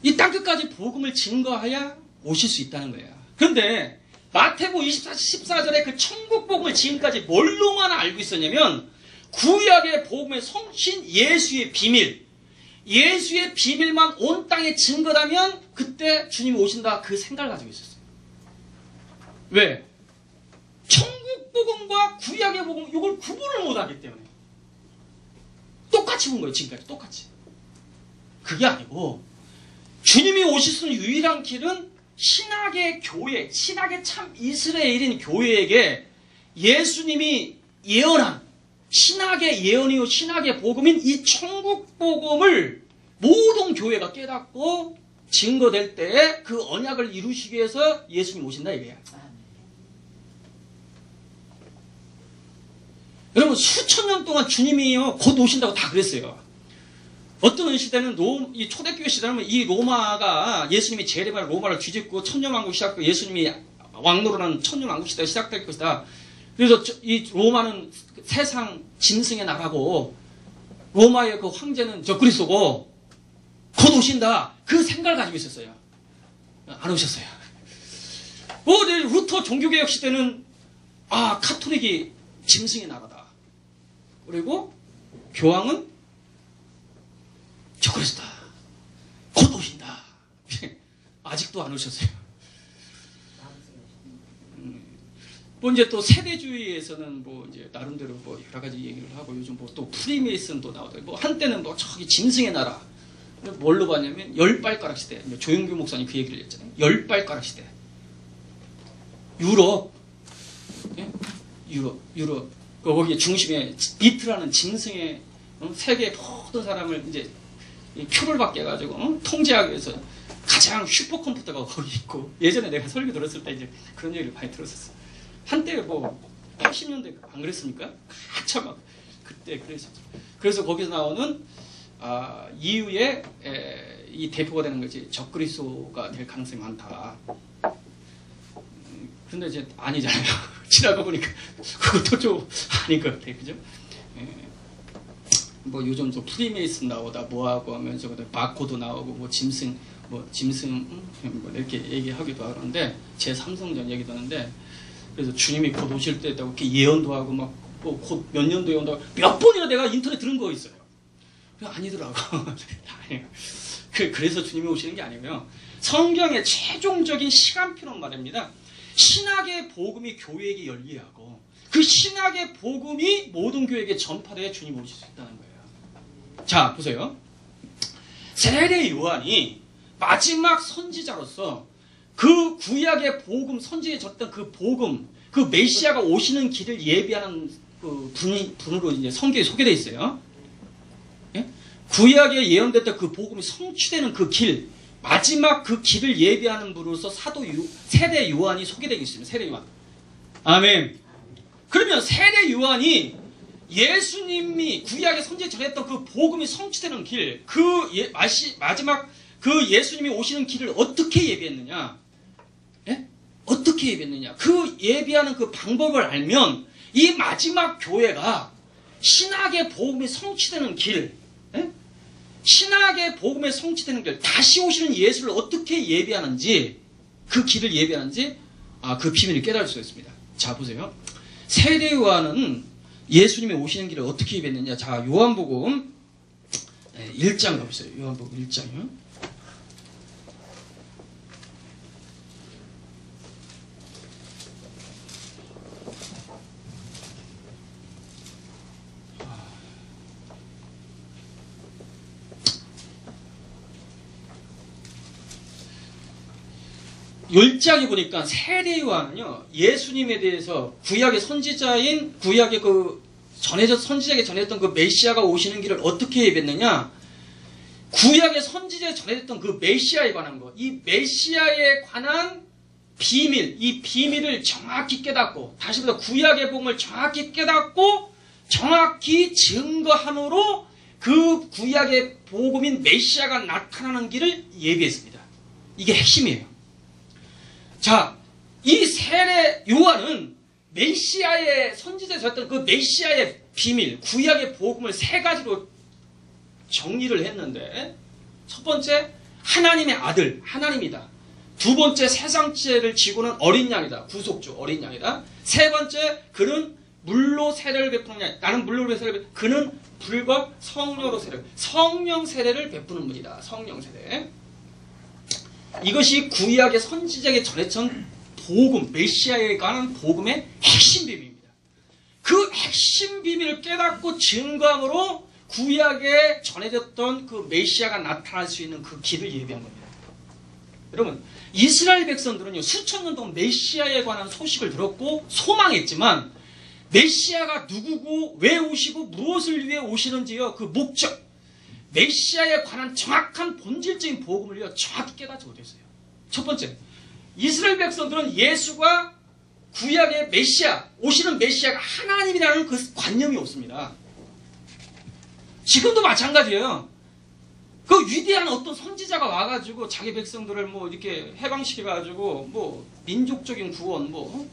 이 땅끝까지 복음을 증거해야 오실 수 있다는 거예요. 그런데 마태복음 14절에 그 천국 복음을 지금까지 뭘로만 알고 있었냐면 구약의 복음의 성신 예수의 비밀, 예수의 비밀만 온 땅에 증거라면 그때 주님이 오신다 그 생각을 가지고 있었어요. 왜? 천국 복음과 구약의 복음 이걸 구분을 못하기 때문에 똑같이 본 거예요. 지금까지 똑같이. 그게 아니고 주님이 오실 수 있는 유일한 길은 신학의 교회, 신학의 참 이스라엘인 교회에게 예수님이 예언한 신학의 예언이요 신학의 복음인 이 천국 복음을 모든 교회가 깨닫고 증거될 때에 그 언약을 이루시기 위해서 예수님 오신다 이거야. 여러분 수천 년 동안 주님이요 곧 오신다고 다 그랬어요. 어떤 시대는 이 초대교회 시대는 이 로마가 예수님이 재림할 로마를 뒤집고 천년왕국 시작하고 예수님이 왕노릇하는 천년왕국 시대가 시작될 것이다. 그래서 이 로마는 세상 짐승의 나라고 로마의 그 황제는 적그리스도고 곧 오신다. 그 생각을 가지고 있었어요. 안 오셨어요. 루터 종교개혁 시대는 카톨릭이 짐승의 나라다. 그리고 교황은 적그리스도다. 곧 오신다. 아직도 안 오셨어요. 뭐 이제 또 세대주의에서는 뭐 이제 나름대로 뭐 여러 가지 얘기를 하고 요즘 뭐 또 프리메이슨도 나오고 뭐 한때는 뭐 저기 짐승의 나라 뭘로 봤냐면 열발가락 시대. 조용규 목사님 그 얘기를 했잖아요. 열발가락 시대. 유럽, 예? 유럽 거기에 중심에 비트라는 짐승의 세계 모든 사람을 이제 표를 받게 해가지고 통제하기 위해서 가장 슈퍼컴퓨터가 거기 있고 예전에 내가 설교 들었을 때 이제 그런 얘기를 많이 들었었어. 한때 뭐 80년대 안 그랬습니까? 한참 막 그때 그랬었죠. 그래서 거기서 나오는 이후에 이 대표가 되는 거지 적그리스도가 될 가능성이 많다. 근데 이제 아니잖아요. 지나가 보니까 그것도 좀 아닌 것 같아, 그죠? 뭐 요즘 또 프리메이슨 나오다 뭐하고 하면서 바코드 나오고 뭐 짐승 뭐 이렇게 얘기하기도 하는데 제 삼성전 얘기도 하는데 그래서 주님이 곧 오실 때 이렇게 예언도 하고 막 뭐 곧 몇 년도 예언도 하고 몇 번이나 내가 인터넷 들은 거 있어요. 아니더라고. 그래서 주님이 오시는 게 아니고요. 성경의 최종적인 시간표는 말입니다. 신학의 복음이 교회에게 열려야 하고 그 신학의 복음이 모든 교회에게 전파돼야 주님 오실 수 있다는 거예요. 자, 보세요. 세례 요한이 마지막 선지자로서 그 구약의 복음, 선지에 졌던 그 복음, 그 메시아가 오시는 길을 예비하는 그 분으로 이제 성경에 소개되어 있어요. 예? 구약에 예언됐던 그 복음이 성취되는 그 길, 마지막 그 길을 예비하는 분으로서 세례 요한이 소개되고 있습니다. 세례 요한. 아멘. 그러면 세례 요한이 예수님이 구약의 선지에 전했던 그 복음이 성취되는 길, 마지막 그 예수님이 오시는 길을 어떻게 예비했느냐? 예? 어떻게 예비했느냐? 그 예비하는 그 방법을 알면 이 마지막 교회가 신학의 복음이 성취되는 길, 예? 신학의 복음에 성취되는 길, 다시 오시는 예수를 어떻게 예비하는지, 그 길을 예비하는지, 그 비밀을 깨달을 수가 있습니다. 자, 보세요. 세례 요한은 예수님이 오시는 길을 어떻게 예비했느냐. 자, 요한복음 1장 가보세요. 요한복음 1장이요. 열장에 보니까 세례요한은요, 예수님에 대해서 구약의 선지자인, 구약의 선지자에게 전했던 그 메시아가 오시는 길을 어떻게 예배했느냐? 구약의 선지자에 전해졌던 그 메시아에 관한 것, 이 메시아에 관한 비밀, 이 비밀을 정확히 깨닫고, 다시 말해서 구약의 복음을 정확히 깨닫고, 정확히 증거함으로 그 구약의 복음인 메시아가 나타나는 길을 예비했습니다. 이게 핵심이에요. 자, 이 세례 요한은 메시아의 선지자에 전했던 그 메시아의 비밀, 구약의 복음을 세 가지로 정리를 했는데, 첫 번째, 하나님의 아들, 하나님이다. 두 번째, 세상 죄를 지고는 어린 양이다. 구속주, 어린 양이다. 세 번째, 그는 물로 세례를 베푸는 양. 나는 물로 세례를 베푸는, 그는 불과 성령으로 성령 세례를 베푸는 분이다. 성령 세례. 이것이 구약의 선지자에게 전해진 복음, 메시아에 관한 복음의 핵심 비밀입니다. 그 핵심 비밀을 깨닫고 증거함으로 구약에 전해졌던 그 메시아가 나타날 수 있는 그 길을 예비한 겁니다. 여러분, 이스라엘 백성들은요, 수천 년 동안 메시아에 관한 소식을 들었고 소망했지만, 메시아가 누구고 왜 오시고 무엇을 위해 오시는지요, 그 목적, 메시아에 관한 정확한 본질적인 복음을요, 정확히 깨닫지 못했어요. 첫 번째, 이스라엘 백성들은 예수가 구약의 메시아, 오시는 메시아가 하나님이라는 그 관념이 없습니다. 지금도 마찬가지예요. 그 위대한 어떤 선지자가 와가지고 자기 백성들을 뭐 이렇게 해방시켜가지고 뭐 민족적인 구원 뭐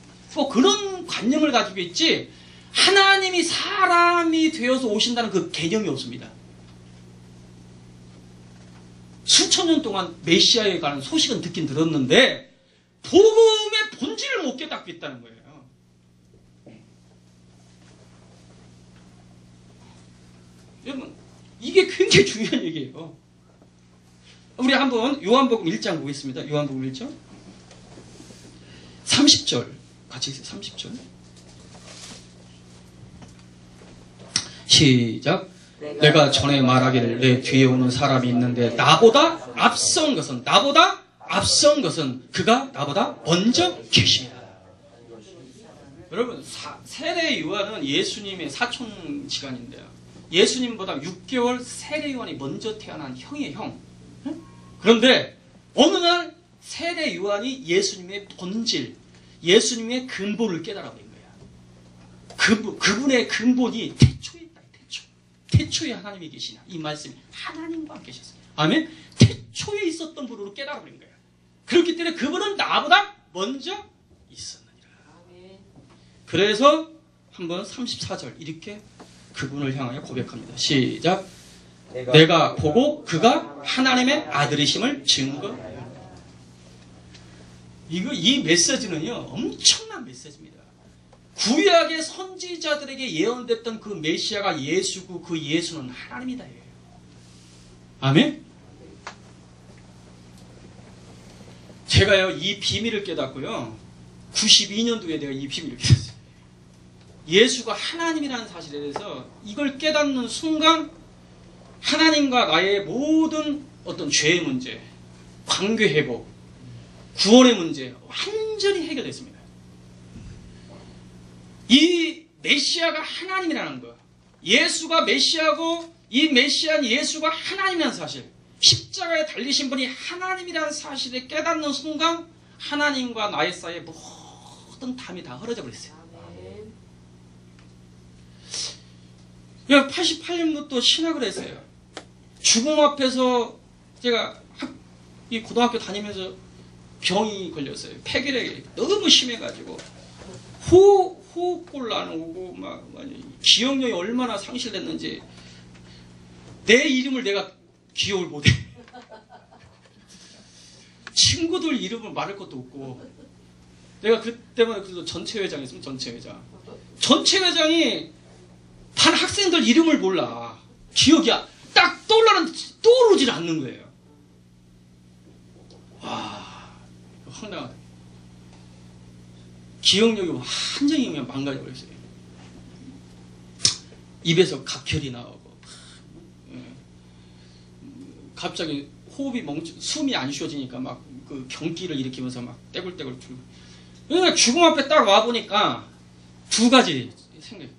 그런 관념을 가지고 있지, 하나님이 사람이 되어서 오신다는 그 개념이 없습니다. 수천 년 동안 메시아에 관한 소식은 듣긴 들었는데 복음의 본질을 못 깨닫고 있다는 거예요. 여러분, 이게 굉장히 중요한 얘기예요. 우리 한번 요한복음 1장 보겠습니다. 요한복음 1장 30절 같이 읽으세요. 30절 시작. 내가 전에 말하기를 내 뒤에 오는 사람이 있는데 나보다 앞선 것은 그가 나보다 먼저 계십니다. 여러분, 세례 요한은 예수님의 사촌지간인데요, 예수님보다 6개월 세례 요한이 먼저 태어난 형이에요, 형. 그런데 어느 날 세례 요한이 예수님의 본질, 예수님의 근본을 깨달아 버린 거야. 그분의 근본이 태초에 있다. 태초에 하나님이 계시나, 이 말씀이 하나님과 함께 계셨어요. 아멘. 태초에 있었던 분으로 깨달아 버린 거야. 그렇기 때문에 그분은 나보다 먼저 있었느니라. 그래서 한번 34절 이렇게 그분을 향하여 고백합니다. 시작. 내가 보고 그가 하나님의 아들이심을 증거하여. 이 메시지는요, 엄청난 메시지입니다. 구약의 선지자들에게 예언됐던 그 메시아가 예수고 그 예수는 하나님이다. 아멘? 제가요, 이 비밀을 깨닫고요, 92년도에 내가 이 비밀을 깨닫어요. 예수가 하나님이라는 사실에 대해서 이걸 깨닫는 순간 하나님과 나의 모든 어떤 죄의 문제, 관계 회복, 구원의 문제 완전히 해결됐습니다. 이 메시아가 하나님이라는 것, 예수가 메시아고 이 메시아는 예수가 하나님이라는 사실, 십자가에 달리신 분이 하나님이라는 사실을 깨닫는 순간 하나님과 나의 사이에 모든 담이 다 흐려져 버렸어요. 88년부터 신학을 했어요. 죽음 앞에서 제가 이 고등학교 다니면서 병이 걸렸어요. 폐결핵이 너무 심해가지고 호흡곤란 오고 막 기억력이 얼마나 상실됐는지 내 이름을 내가 기억을 못해. 친구들 이름을 말할 것도 없고, 내가 그때마다 그래서 전체회장 했으면 전체회장이 반 학생들 이름을 몰라. 기억이 딱 떠오르질 않는 거예요. 와, 황당하다. 기억력이 완전히 그냥 망가져버렸어요. 입에서 각혈이 나오고, 갑자기 호흡이 숨이 안 쉬어지니까 막 그 경기를 일으키면서 막 떼굴떼굴 죽고. 그러니까 죽음 앞에 딱 와보니까 두 가지 생각이.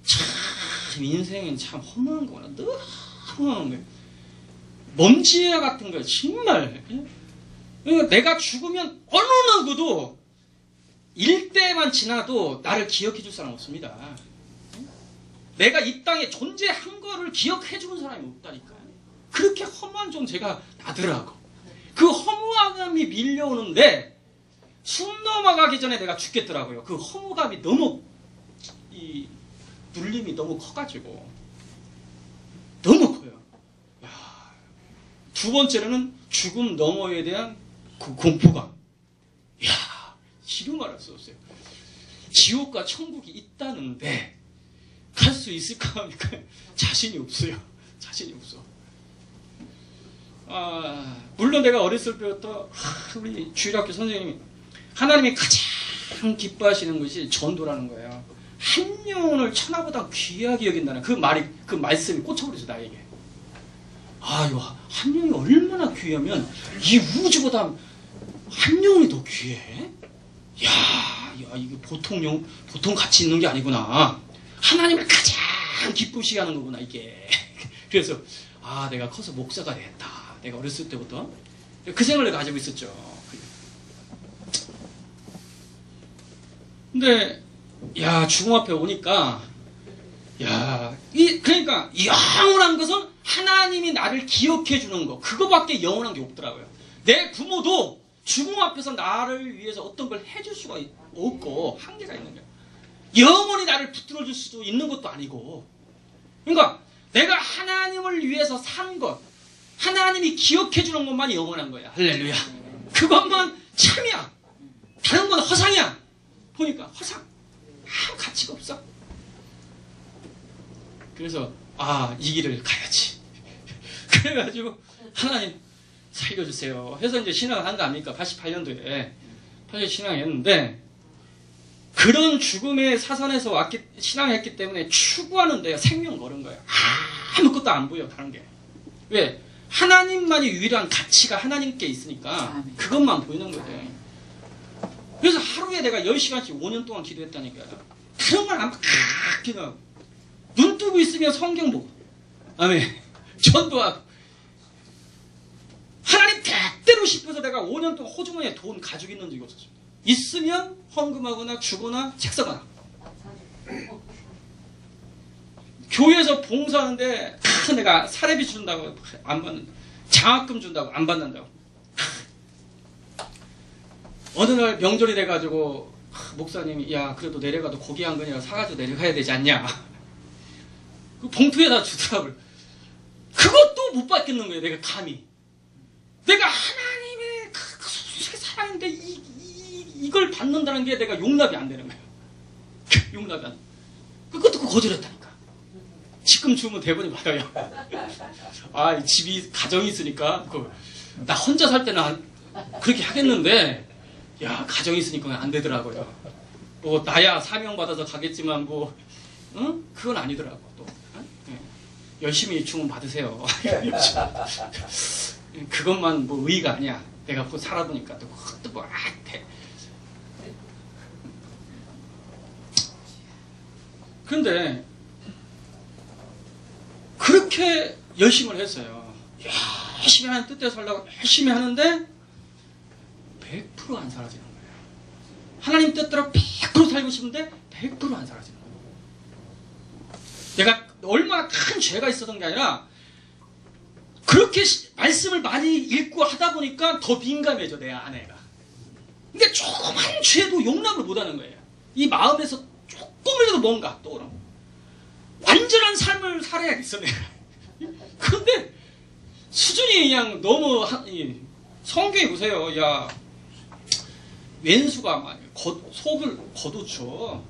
참, 인생은 참 허무한 거구나. 너무 허무한 거예요. 먼지와 같은 거예요. 정말. 그러니까 내가 죽으면 어느 누구도 일대만 지나도 나를 기억해 줄 사람 없습니다. 내가 이 땅에 존재한 거를 기억해 주는 사람이 없다니까요. 그렇게 허무한 좀 제가 나더라고. 그 허무함이 밀려오는데 숨 넘어가기 전에 내가 죽겠더라고요. 그 허무감이 너무 이 눌림이 너무 커가지고 너무 커요. 야, 두 번째로는 죽음 너머에 대한 그 공포감. 이야, 이루 말할 수 없어요. 지옥과 천국이 있다는데 갈 수 있을까 하니까 자신이 없어요. 자신이 없어. 물론 내가 어렸을 때부터 우리 주일학교 선생님이 하나님이 가장 기뻐하시는 것이 전도라는 거예요. 한 영혼을 천하보다 귀하게 여긴다는 그 말이, 그 말씀이 꽂혀버렸어, 나에게. 이거 한 영이 얼마나 귀하면 이 우주보다 한 영혼이 더 귀해? 야, 이게 보통 가치 있는 게 아니구나. 하나님을 가장 기쁘시게 하는 거구나, 이게. 그래서, 내가 커서 목사가 되겠다. 내가 어렸을 때부터. 그 생각을 가지고 있었죠. 근데, 죽음 앞에 오니까, 그러니까, 영원한 것은 하나님이 나를 기억해 주는 거. 그거밖에 영원한 게 없더라고요. 내 부모도 죽음 앞에서 나를 위해서 어떤 걸 해줄 수가 없고, 한계가 있는 거예요. 영원히 나를 붙들어 줄 수도 있는 것도 아니고. 그러니까, 내가 하나님을 위해서 산 것, 하나님이 기억해 주는 것만이 영원한 거야. 할렐루야. 그것만 참이야. 다른 건 허상이야. 보니까 허상. 아무 가치가 없어. 그래서 이 길을 가야지. 그래가지고 하나님 살려주세요. 해서 이제 신앙을 한 거 아닙니까? 88년도에 신앙했는데 그런 죽음의 사선에서 신앙했기 때문에 추구하는데 생명 걸은 거예요. 아무것도 안 보여 다른 게. 왜? 하나님만이 유일한 가치가 하나님께 있으니까 그것만 보이는 거예요. 그래서 하루에 내가 10시간씩 5년 동안 기도했다니까요. 그런 걸 안 기도하고 눈 뜨고 있으면 성경 보고 아멘. 전도하고 하나님 대대로 싶어서 내가 5년 동안 호주머니에 돈 가지고 있는 적이 없었어요. 있으면 헌금하거나 주거나 책사거나. 교회에서 봉사하는데 내가 사례비 준다고 안 받는, 장학금 준다고 안 받는다고. 어느 날 명절이 돼가지고 목사님이 그래도 내려가도 고기 한 근이라 사가지고 내려가야 되지 않냐. 그 봉투에다 주더라고요. 그것도 못 받겠는 거예요. 내가 감히. 내가 하나님의 그 사랑인데 이걸 받는다는 게 내가 용납이 안 되는 거예요. 용납이 안 돼. 그것도 거절했다니까. 지금 주면 대본이 받아요. 집이 가정이 있으니까 나 혼자 살 때는 그렇게 하겠는데 가정이 있으니까 안 되더라고요. 나야 사명 받아서 가겠지만 그건 아니더라고. 또 열심히 주문 받으세요. 그것만 의의가 아니야. 내가 살아보니까 또 돼. 그런데 그렇게 열심히 했어요. 열심히 하는 뜻대로 살려고 열심히 하는데 100% 안 사라지는 거예요. 하나님 뜻대로 100% 살고 싶은데 100% 안 사라지는 거예요. 내가 얼마나 큰 죄가 있었던 게 아니라 그렇게 말씀을 많이 읽고 하다 보니까 더 민감해져, 내 아내가. 그러니까 조그만 죄도 용납을 못하는 거예요. 이 마음에서 조금이라도 뭔가 떠오르는. 완전한 삶을 살아야겠어, 내가. 그런데 수준이 그냥 너무 성경에 보세요. 왼수가 속을 거두죠.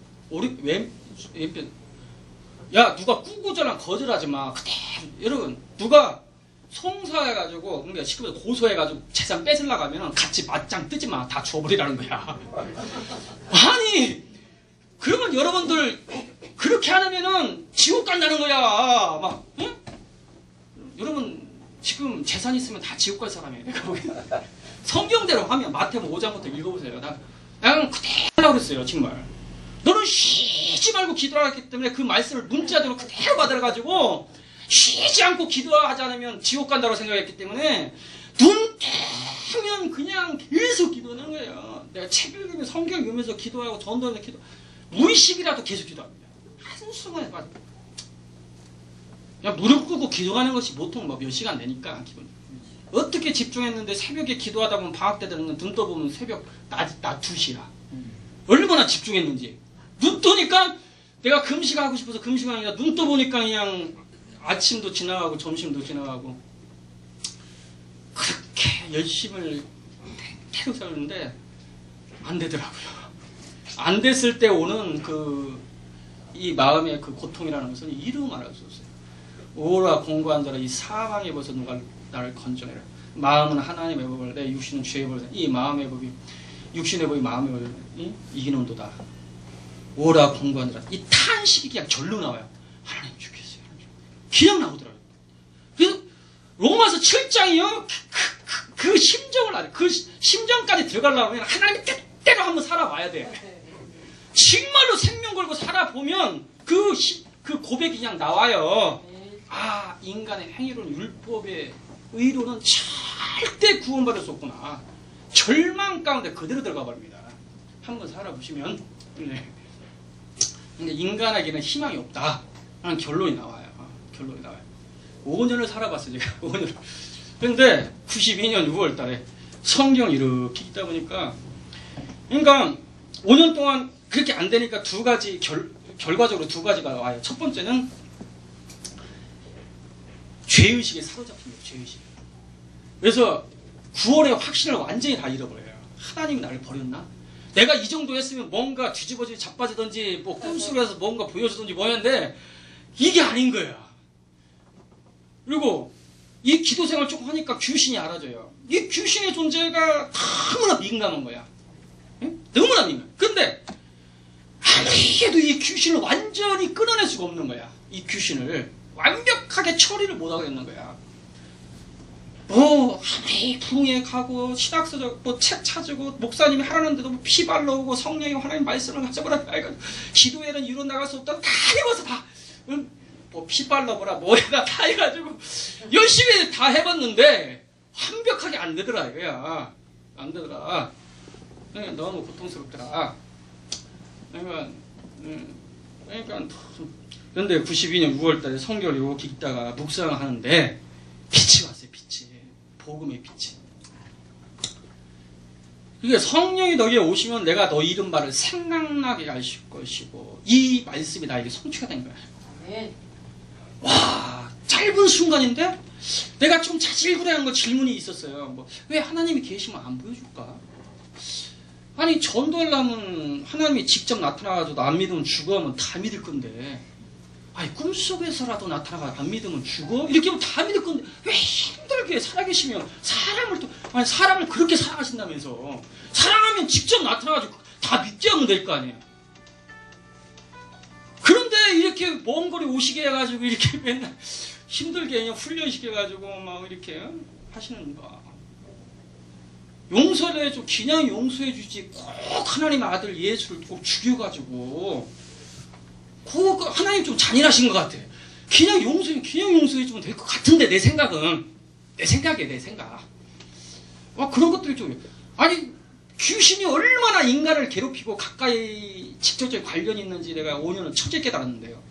누가 꾸꾸절한 거절하지 마. 그대로. 여러분, 누가 송사해가지고, 그러니까 시끄러워 고소해가지고 재산 뺏으려고 하면 같이 맞짱 뜨지 마. 다 줘버리라는 거야. 아니, 그러면 여러분들, 그렇게 하면은 지옥 간다는 거야. 응? 여러분, 지금 재산 있으면 다 지옥 갈 사람이에요. 내가 보기에는. 성경대로 하면 마태복음 5장부터 읽어보세요. 난 그대로 하려고 그랬어요. 정말. 너는 쉬지 말고 기도하기 때문에 그 말씀을 문자대로 그대로 받아가지고 쉬지 않고 기도하지 않으면 지옥 간다고 생각했기 때문에 눈 뜨면 그냥 계속 기도하는 거예요. 내가 책 읽으면 성경 읽으면서 기도하고 전도하면서 기도, 무의식이라도 계속 기도합니다. 한순간에 빠져. 그냥 무릎 꿇고 기도하는 것이 보통 뭐 몇 시간 되니까 기본. 어떻게 집중했는데 새벽에 기도하다 보면 방학 때 되는 눈 떠보면 새벽 낮 2시야. 얼마나 집중했는지. 눈 뜨니까 내가 금식하고 싶어서 금식하는 게 아니라 눈 떠보니까 그냥 아침도 지나가고 점심도 지나가고 그렇게 열심을 태로 살았는데 안 되더라고요. 안 됐을 때 오는 이 마음의 그 고통이라는 것은 이루 말할 수 없어요. 오라 공고한 자라 이 사망의 벗어 누가 나를 건져내라. 마음은 하나님의 법을 내 육신은 죄의 법을 이 마음의 법이 육신의 법이 마음의 법을 이기는도다. 오라 공고한 자라 이 탄식이 그냥 절로 나와요. 하나님 죽겠어요. 그냥 나오더라고요. 그래서 로마서 7장이요. 그 심정을 알아요. 그 심정까지 들어가려면 하나님 뜻대로 한번 살아봐야 돼요. 정말로 생명 걸고 살아보면 그 고백이 그냥 나와요. 아, 인간의 행위로는 율법의 의로는 절대 구원받을 수 없구나. 절망 가운데 그대로 들어가 버립니다. 한번 살아보시면. 네. 근데 인간에게는 희망이 없다. 라는 결론이 나와요. 결론이 나와요. 5년을 살아봤어요, 제가. 5년을. 근데 92년 6월 달에 성경 이렇게 읽다 보니까, 그러니까 5년 동안 그렇게 안 되니까 두 가지, 결과적으로 두 가지가 와요. 첫 번째는 죄의식에 사로잡힙니다, 죄의식. 그래서 9월에 확신을 완전히 다 잃어버려요. 하나님이 나를 버렸나? 내가 이 정도 했으면 뭔가 뒤집어지고 자빠지든지, 뭐 꿈속에서 뭔가 보여주든지 뭐였는데, 이게 아닌 거야. 그리고 이 기도 생활 조금 하니까 귀신이 알아져요. 이 귀신의 존재가 너무나 민감한 거야. 응? 너무나 민감. 근데 아무리 해도 이 귀신을 완전히 끊어낼 수가 없는 거야. 이 귀신을 완벽하게 처리를 못하겠는 거야. 뭐 아무리 부흥회 가고 신학서 뭐 책 찾고 목사님이 하라는데도 뭐 피 발라오고 성령이 하나님 말씀을 가져보라 해가지고 기도회는 이루 나갈 수 없다 다 해봐서 다 뭐 피 발라보라 뭐에다 다 해가지고 열심히 다 해봤는데 완벽하게 안 되더라 이거야. 안 되더라. 그러니까 너무 고통스럽더라. 그러니까 그런데 92년 6월달에 성경을 이렇게 읽다가 묵상을 하는데 빛이 왔어요. 빛이. 복음의 빛이. 그게 성령이 너희에 오시면 내가 너희 이름 말을 생각나게 하실 것이고 이 말씀이 나에게 성취가 된 거야. 네. 와, 짧은 순간인데 내가 좀 자질구레한 거 질문이 있었어요. 뭐, 왜 하나님이 계시면 안 보여줄까? 아니 전도하려면 하나님이 직접 나타나가지고 안 믿으면 죽어 하면 다 믿을 건데 아니 꿈속에서라도 나타나가 안 믿으면 죽어? 이렇게 하면 다 믿을 건데 왜 힘들게 살아계시면 사람을 그렇게 사랑하신다면서 사랑하면 직접 나타나가지고 다 믿게 하면 될 거 아니에요. 그런데 이렇게 먼 거리 오시게 해가지고 이렇게 맨날 힘들게 그냥 훈련시켜가지고 막 이렇게 하시는 거. 용서를 해줘. 그냥 용서해주지. 꼭 하나님의 아들 예수를 꼭 죽여가지고 꼭 하나님 좀 잔인하신 것 같아. 그냥 용서해주면 될 것 같은데 내 생각은. 내 생각이야, 내 생각. 그런 것들이 좀. 아니 귀신이 얼마나 인간을 괴롭히고 가까이 직접적인 관련이 있는지 내가 5년을 첫째 깨달았는데요.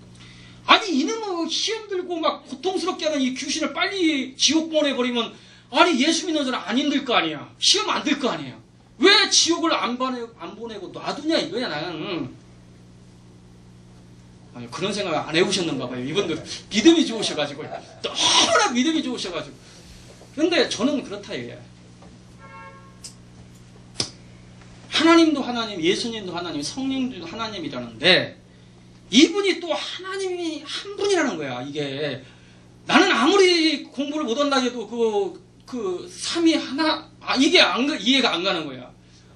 아니 이놈의 시험 들고 막 고통스럽게 하는 이 귀신을 빨리 지옥 보내버리면 아니 예수 믿는 사람 안 힘들 거 아니야. 시험 안 들 거 아니야. 왜 지옥을 안 보내고 놔두냐 이거야 나는. 아니 그런 생각 안 해보셨는가 봐요. 이분들 믿음이 좋으셔가지고 너무나 믿음이 좋으셔가지고. 근데 저는 그렇다 이거야. 하나님도 하나님, 예수님도 하나님, 성령도 하나님이라는데 이분이 또 하나님이 한 분이라는 거야. 이게 나는 아무리 공부를 못한다 해도 그 삼위 하나 이게 이해가 안 가는 거야.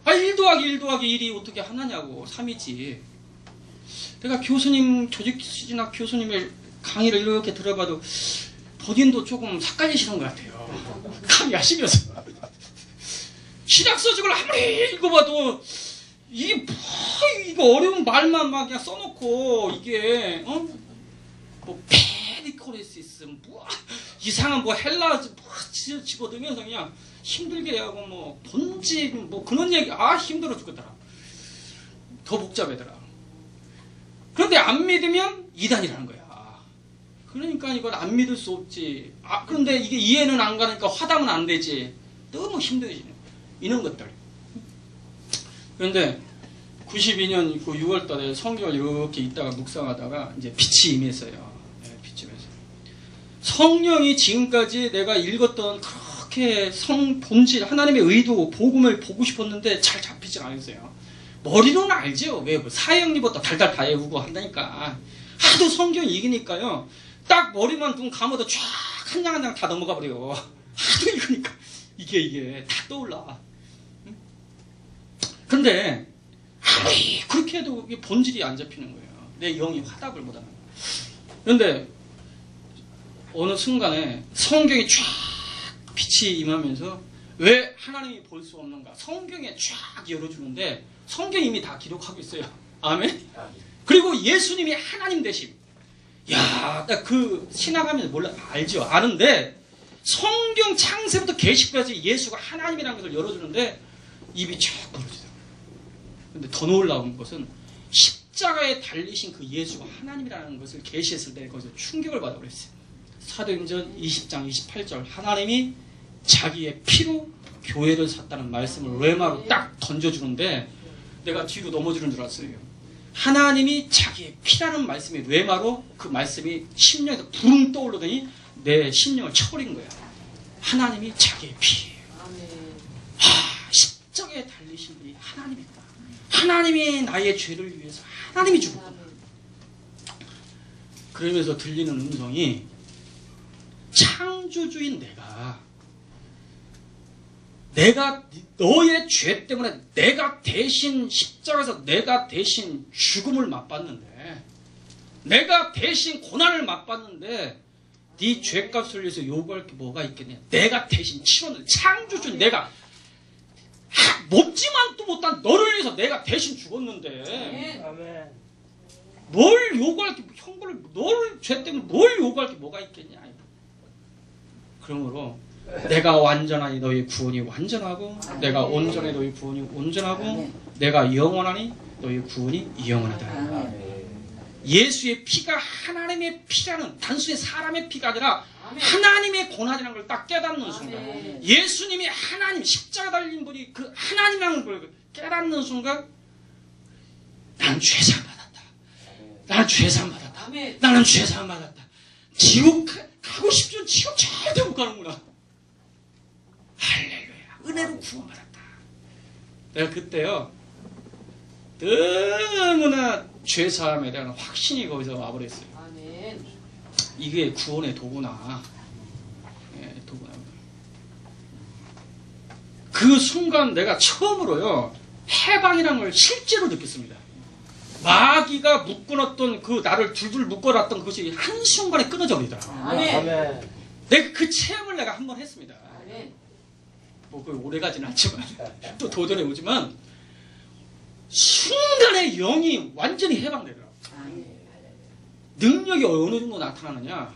1 더하기 1 더하기 1이 어떻게 하나냐고. 3이지. 내가 교수님 조직신학 교수님의 강의를 이렇게 들어봐도 본인도 조금 삭갈리시는 것 같아요. 강의하시면서 신약서적을 아무리 읽어봐도 이게 뭐 이거 어려운 말만 막 그냥 써놓고 이게 뭐 페리코레시스 뭐 이상한 뭐 헬라 뭐 집어들면서 그냥 힘들게 하고 뭐 본질 뭐 그런 얘기 힘들어 죽겠더라. 더 복잡하더라. 그런데 안 믿으면 이단이라는 거야. 그러니까 이걸 안 믿을 수 없지. 그런데 이게 이해는 안 가니까 화답은 안 되지. 너무 힘들지. 이런 것들. 그런데 92년 그 6월 달에 성경을 이렇게 있다가 묵상하다가 이제 빛이 임했어요. 네, 빛이 임했어요. 성령이 지금까지 내가 읽었던 그렇게 본질, 하나님의 의도, 복음을 보고 싶었는데 잘 잡히지 않았어요. 머리로는 알죠. 왜? 사형리부터 달달 다 외우고 한다니까. 하도 성경 읽으니까요. 딱 머리만 눈 감아도 쫙 한 장 한 장 다 넘어가 버려. 하도 읽으니까. 이게 다 떠올라. 근데 아무리 그렇게 해도 본질이 안 잡히는 거예요. 내 영이 화답을 못하는 거예요. 그런데 어느 순간에 성경이 쫙 빛이 임하면서 왜 하나님이 볼 수 없는가? 성경에 쫙 열어주는데 성경이 이미 다 기록하고 있어요. 아멘? 그리고 예수님이 하나님 되심. 야, 나 그 신학하면 몰라 알죠? 아는데 성경 창세부터 계시까지 예수가 하나님이라는 것을 열어주는데 입이 쫙 벌어지더라고요. 근데 더 놀라운 것은 십자가에 달리신 그 예수가 하나님이라는 것을 계시했을 때 거기서 충격을 받아버렸어요. 사도행전 20장 28절 하나님이 자기의 피로 교회를 샀다는 말씀을 레마로 딱 던져주는데 내가 뒤로 넘어지는 줄 알았어요. 하나님이 자기의 피라는 말씀이 레마로 그 말씀이 심령에서 붕 떠오르더니 내 심령을 쳐버린 거야. 하나님이 자기의 피예요. 십자가에 달리신 분이 하나님이다. 하나님이 나의 죄를 위해서 하나님이 죽었구나. 그러면서 들리는 음성이 창조주인 내가 너의 죄 때문에 내가 대신 십자가에서 내가 대신 죽음을 맛봤는데 내가 대신 고난을 맛봤는데 네 죄값을 위해서 요구할 게 뭐가 있겠냐. 내가 대신 치렀는데 창조주인 내가 먹지만 또 못한 너를 위해서 내가 대신 죽었는데 뭘 요구할 게 형벌을 너를 죄 때문에 뭘 요구할 게 뭐가 있겠냐. 그러므로 내가 완전하니 너희 구원이 완전하고 내가 온전하니 너희 구원이 온전하고 내가 영원하니 너희 구원이 영원하다. 예수의 피가 하나님의 피라는 단순히 사람의 피가 아니라 하나님의 고난이라는 걸 딱 깨닫는 순간 예수님이 하나님 십자가 달린 분이 그 하나님이라는 걸 깨닫는 순간 나는 죄사함 받았다. 나는 죄사함 받았다. 나는 죄사함 받았다. 지옥 가고 싶지만 지옥 절대 못 가는구나. 할렐루야. 은혜로 구원받았다. 내가 그때요 너무나 죄사함에 대한 확신이 거기서 와버렸어요. 아멘. 이게 구원의 도구나. 예, 도구나. 그 순간 내가 처음으로요 해방이라는 걸 실제로 느꼈습니다. 마귀가 묶어놨던 그 나를 둘둘 묶어놨던 그것이 한순간에 끊어져 버리더라. 아멘. 내가 그 체험을 내가 한번 했습니다. 뭐 그 오래 가진 않지만 또 도전해 오지만 순간에 영이 완전히 해방되더라고. 능력이 어느 정도 나타나느냐.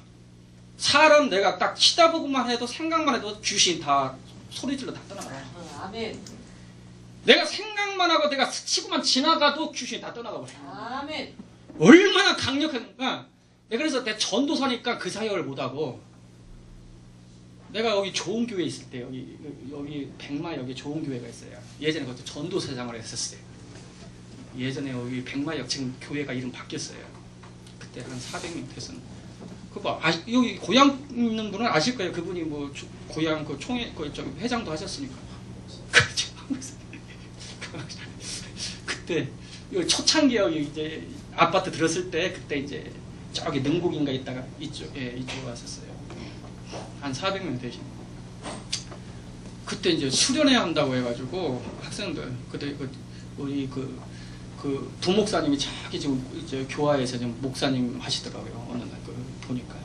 사람 내가 딱 치다보고만 해도 생각만 해도 귀신 다 소리질러 다 떠나가요. 아멘. 내가 생각만 하고 내가 스치고만 지나가도 귀신이 다 떠나가 버려요. 아멘. 얼마나 강력한가. 내가 그래서 내 전도사니까 그 사역을 못하고 내가 여기 좋은 교회 있을 때 여기 백마 여기 좋은 교회가 있어요. 예전에 그것도 전도사장을 했었어요. 예전에 여기 백마역 지금 교회가 이름 바뀌었어요. 그때 한 400명 됐었는데 그거 여기 고향 있는 분은 아실 거예요. 그분이 뭐 고향 그 총회 그 회장도 하셨으니까. 그렇죠. 그때 여기 초창기 여기 이제 아파트 들었을 때 그때 이제 저기 능곡인가 있다가 이쪽에 왔었어요. 한 400명 되신. 그때 이제 수련회 한다고 해가지고 학생들 그때 우리 그 부목사님이 자기 지금 이제 교화에서 지금 목사님 하시더라고요. 어느 날 보니까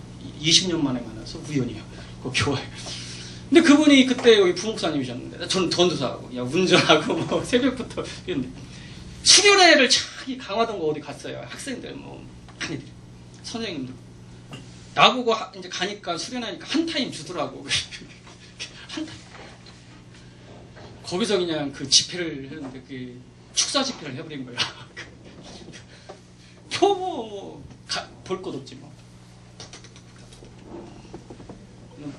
20년 만에 만나서 우연이요. 그 교화에 근데 그분이 그때 여기 부목사님이셨는데 저는 전도사하고 그냥 운전하고 뭐 새벽부터 이랬는데 수련회를 저기 강화동 어디 갔어요. 학생들 뭐 많이들 선생님들 나보고 이제 가니까 수련하니까 한 타임 주더라고. 한 타임. 거기서 그냥 그 집회를 했는데 그 축사 집회를 해버린 거야. 표 볼 것 없지 뭐.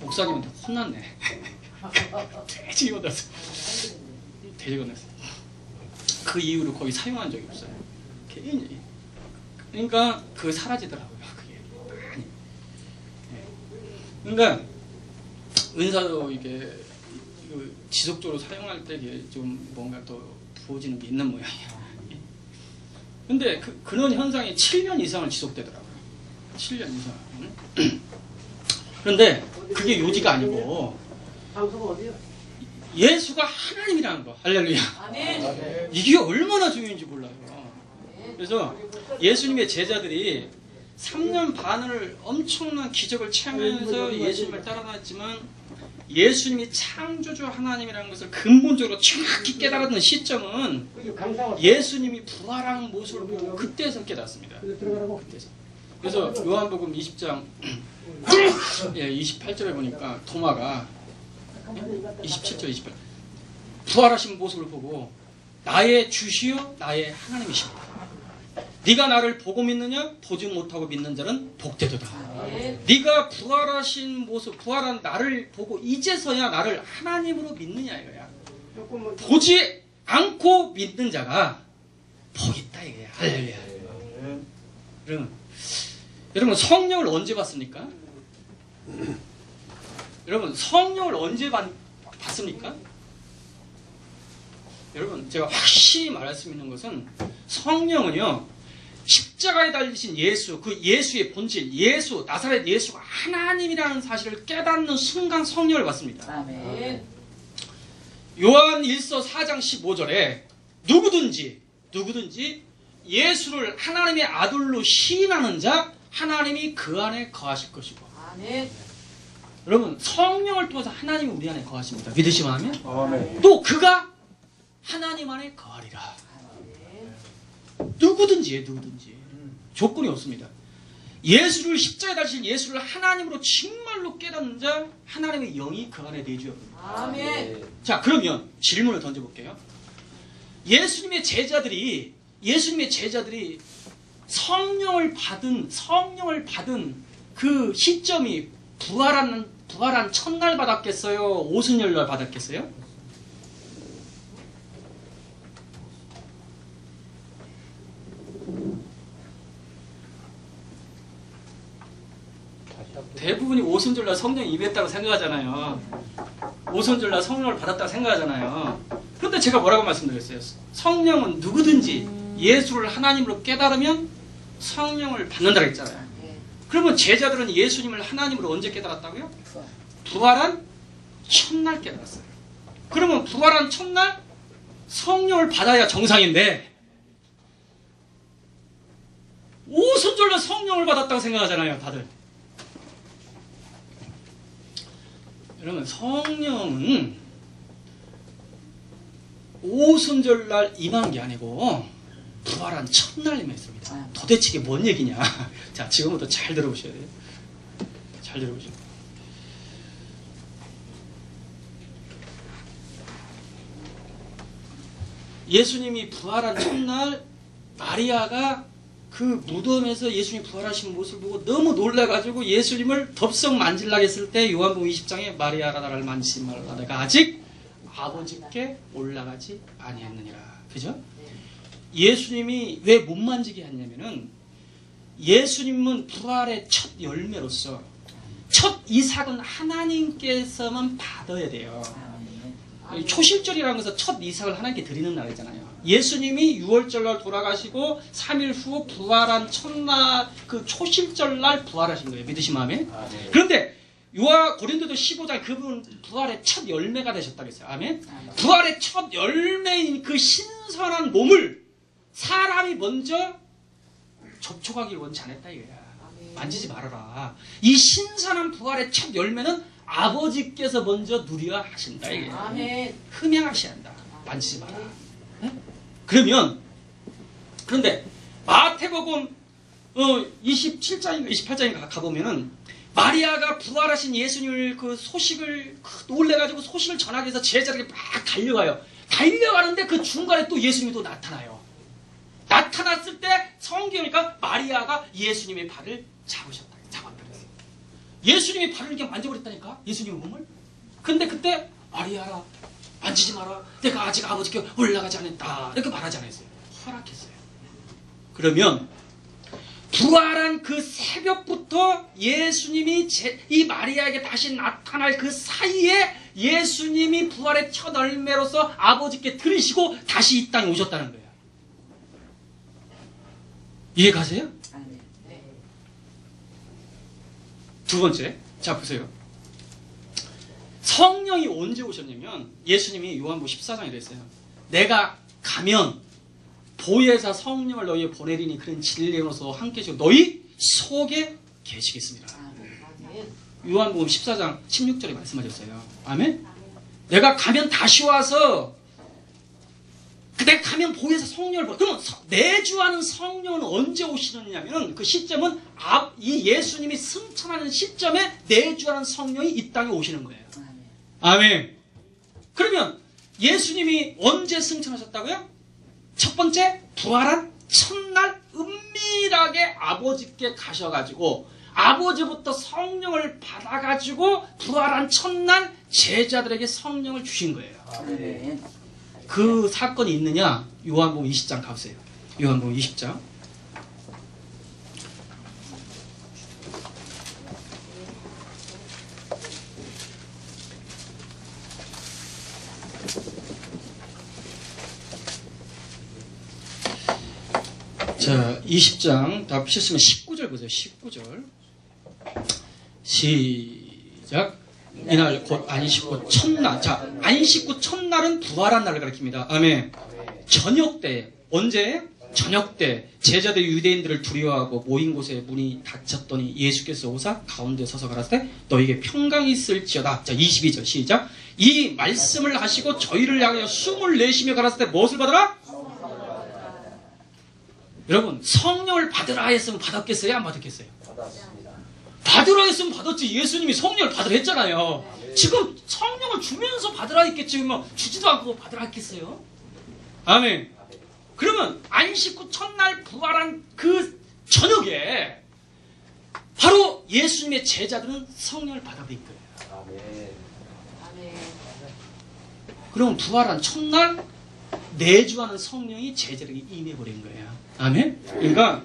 목사님한테 혼났네. 돼지 혼났어. 돼지 혼났어. 그 이후로 거의 사용한 적이 없어요. 개인이. 그러니까 그 사라지더라고요. 그게 많이. 그러니까 은사도 이게 지속적으로 사용할 때 이게 좀 뭔가 또 부어지는 게 있는 모양이야. 근데 그런 현상이 7년 이상을 지속되더라고요. 7년 이상. 그런데 그게 요지가 아니고 예수가 하나님이라는 거. 할렐루야. 아멘. 이게 얼마나 중요한지 몰라요. 그래서 예수님의 제자들이 3년 반을 엄청난 기적을 체험하면서 예수님을 따라다녔지만 예수님이 창조주 하나님이라는 것을 근본적으로 정확히 깨달았던 시점은 예수님이 부활한 모습을 보고 그때서 깨닫습니다. 그때서. 그래서 요한복음 20장 28절에 보니까 도마가 27절 28 부활하신 모습을 보고 나의 주시요 나의 하나님이십니다. 네가 나를 보고 믿느냐? 보지 못하고 믿는 자는 복되도다. 네가 부활하신 모습, 부활한 나를 보고 이제서야 나를 하나님으로 믿느냐 이거야. 보지 않고 믿는 자가 복 있다 이거야. 할렐루야. 여러분 성령을 언제 받습니까? 여러분 성령을 언제 받습니까? 여러분 제가 확실히 말할 수 있는 것은 성령은요 십자가에 달리신 예수, 그 예수의 본질, 예수, 나사렛 예수가 하나님이라는 사실을 깨닫는 순간 성령을 받습니다. 아멘. 요한 1서 4장 15절에 누구든지 예수를 하나님의 아들로 시인하는 자 하나님이 그 안에 거하실 것이고. 아멘. 여러분 성령을 통해서 하나님이 우리 안에 거하십니다. 믿으시면 하면 아멘. 또 그가 하나님 안에 거하리라. 누구든지 조건이 없습니다. 예수를 십자가에 달리신 예수를 하나님으로 정말로 깨닫는 자 하나님의 영이 그 안에 내주어 봅니다. 아멘. 자 그러면 질문을 던져볼게요. 예수님의 제자들이 성령을 받은 그 시점이 부활한 첫날 받았겠어요? 오순절날 받았겠어요? 대부분이 오순절날 성령 임했다고 생각하잖아요. 오순절날 성령을 받았다고 생각하잖아요. 그런데 제가 뭐라고 말씀드렸어요? 성령은 누구든지 예수를 하나님으로 깨달으면 성령을 받는다고 했잖아요. 그러면 제자들은 예수님을 하나님으로 언제 깨달았다고요? 부활한 첫날 깨달았어요. 그러면 부활한 첫날 성령을 받아야 정상인데 오순절날 성령을 받았다고 생각하잖아요, 다들. 여러분 성령은 오순절날 임한 게 아니고 부활한 첫날 임했습니다. 도대체 이게 뭔 얘기냐? 자, 지금부터 잘 들어보셔야 돼요. 잘 들어보셔야 돼요. 예수님이 부활한 첫날 마리아가 그 무덤에서 예수님이 부활하신 모습을 보고 너무 놀라가지고 예수님을 덥석 만질라고 했을 때 요한복음 20장에 마리아가 나를 만지지 말라 내가 아직 아버지께 올라가지 아니했느니라. 그죠? 예수님이 왜 못 만지게 했냐면은 예수님은 부활의 첫 열매로서 첫 이삭은 하나님께서만 받아야 돼요. 초실절이라는 것은 첫 이삭을 하나님께 드리는 날이잖아요. 예수님이 6월절날 돌아가시고 3일 후 부활한 첫날 그 초실절날 부활하신 거예요. 믿으시면 아멘? 그런데 고린도서 15장 그분 부활의 첫 열매가 되셨다고 했어요. 아멘? 부활의 첫 열매인 그 신선한 몸을 사람이 먼저 접촉하기를 원치 않았다 이거야. 만지지 말아라. 이 신선한 부활의 첫 열매는 아버지께서 먼저 누려야 하신다. 이게. 아멘. 흠양하셔야 한다. 만지지 마라. 네? 그런데 마태복음 27장인가 28장인가 가보면은 마리아가 부활하신 예수님을 그 소식을 놀래가지고 소식을 전하기 위해서 제자들에게 막 달려가요. 달려가는데 그 중간에 또 예수님이 또 나타나요. 나타났을 때 성경이니까 마리아가 예수님의 발을 잡았다 그랬어요. 예수님이 발을 이렇게 만져버렸다니까. 예수님의 몸을. 근데 그때 마리아라 만지지 마라. 내가 아직 아버지께 올라가지 않았다. 이렇게 말하지 않았어요. 허락했어요. 그러면 부활한 그 새벽부터 예수님이 이 마리아에게 다시 나타날 그 사이에 예수님이 부활의 첫 열매로서 아버지께 들으시고 다시 이 땅에 오셨다는 거예요. 이해 가세요? 두 번째, 자 보세요. 성령이 언제 오셨냐면 예수님이 요한복음 14장에 이랬어요. 내가 가면 보혜사 성령을 너희에 보내리니 그런 진리로서 함께 계시고 너희 속에 계시겠습니다. 요한복음 14장 16절에 말씀하셨어요. 아멘? 내가 가면 다시 와서 내가 가면 보혜사 성령을 그러면 내주하는 성령은 언제 오시느냐면 그 시점은 이 예수님이 승천하는 시점에 내주하는 성령이 이 땅에 오시는 거예요. 아멘. 그러면 예수님이 언제 승천하셨다고요? 첫 번째, 부활한 첫날 은밀하게 아버지께 가셔가지고 아버지부터 성령을 받아가지고 부활한 첫날 제자들에게 성령을 주신 거예요. 아멘. 그 사건이 있느냐? 요한복음 20장 가보세요. 요한복음 20장. 자, 20장 다 피셨으면 19절 보세요. 19절. 시작. 이날 곧 안식구 첫날. 자, 안식구 첫날은 부활한 날을 가리킵니다. 아멘. 저녁 때. 언제? 저녁 때 제자들이 유대인들을 두려워하고 모인 곳에 문이 닫혔더니 예수께서 오사 가운데 서서 가라사대 너에게 평강이 있을지어다. 자, 22절 시작. 이 말씀을 하시고 저희를 향하여 숨을 내쉬며 가라사대 무엇을 받으라? 여러분, 성령을 받으라 했으면 받았겠어요? 안 받았겠어요? 받았습니다. 받으라 했으면 받았지. 예수님이 성령을 받으라 했잖아요. 지금 성령을 주면서 받으라 했겠지. 뭐 주지도 않고 받으라 했겠어요? 아멘. 그러면 안식 후 첫날 부활한 그 저녁에 바로 예수님의 제자들은 성령을 받아들인 거예요. 아멘. 그러면 부활한 첫날 내주하는 성령이 제자들에게 임해버린 거예요. 아멘? 그러니까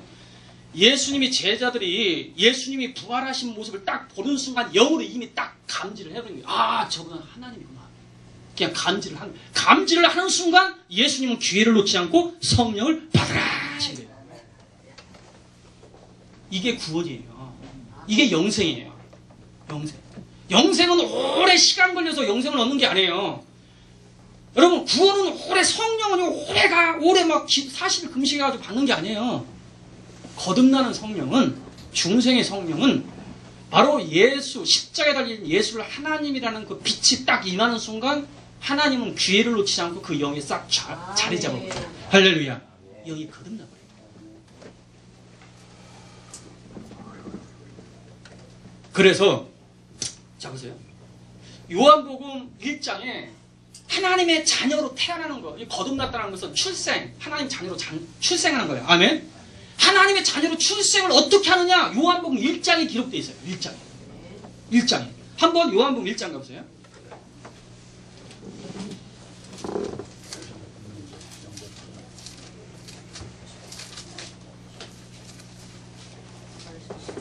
예수님이 제자들이 예수님이 부활하신 모습을 딱 보는 순간 영으로 이미 딱 감지를 해버린 거예요. 아, 저분은 하나님이구나. 그냥 감지를 하는 순간 예수님은 기회를 놓지 않고 성령을 받으라 하신 거예요. 이게 구원이에요. 이게 영생이에요. 영생. 영생은 오래 시간 걸려서 영생을 얻는 게 아니에요. 여러분, 구원은 오래 성령은 오래 막 40일 금식해가지고 받는 게 아니에요. 거듭나는 성령은, 중생의 성령은 바로 예수, 십자가에 달린 예수를 하나님이라는 그 빛이 딱 임하는 순간 하나님은 기회를 놓치지 않고 그 영이 싹 자리 잡아버려요. 할렐루야. 영이 거듭나버려요. 그래서 자 보세요. 요한복음 1장에 하나님의 자녀로 태어나는 거, 거듭났다는 것은 출생, 하나님 자녀로 출생하는 거예요. 아멘. 하나님의 자녀로 출생을 어떻게 하느냐? 요한복음 1장에 기록되어 있어요. 1장에. 한번 요한복음 1장 가보세요.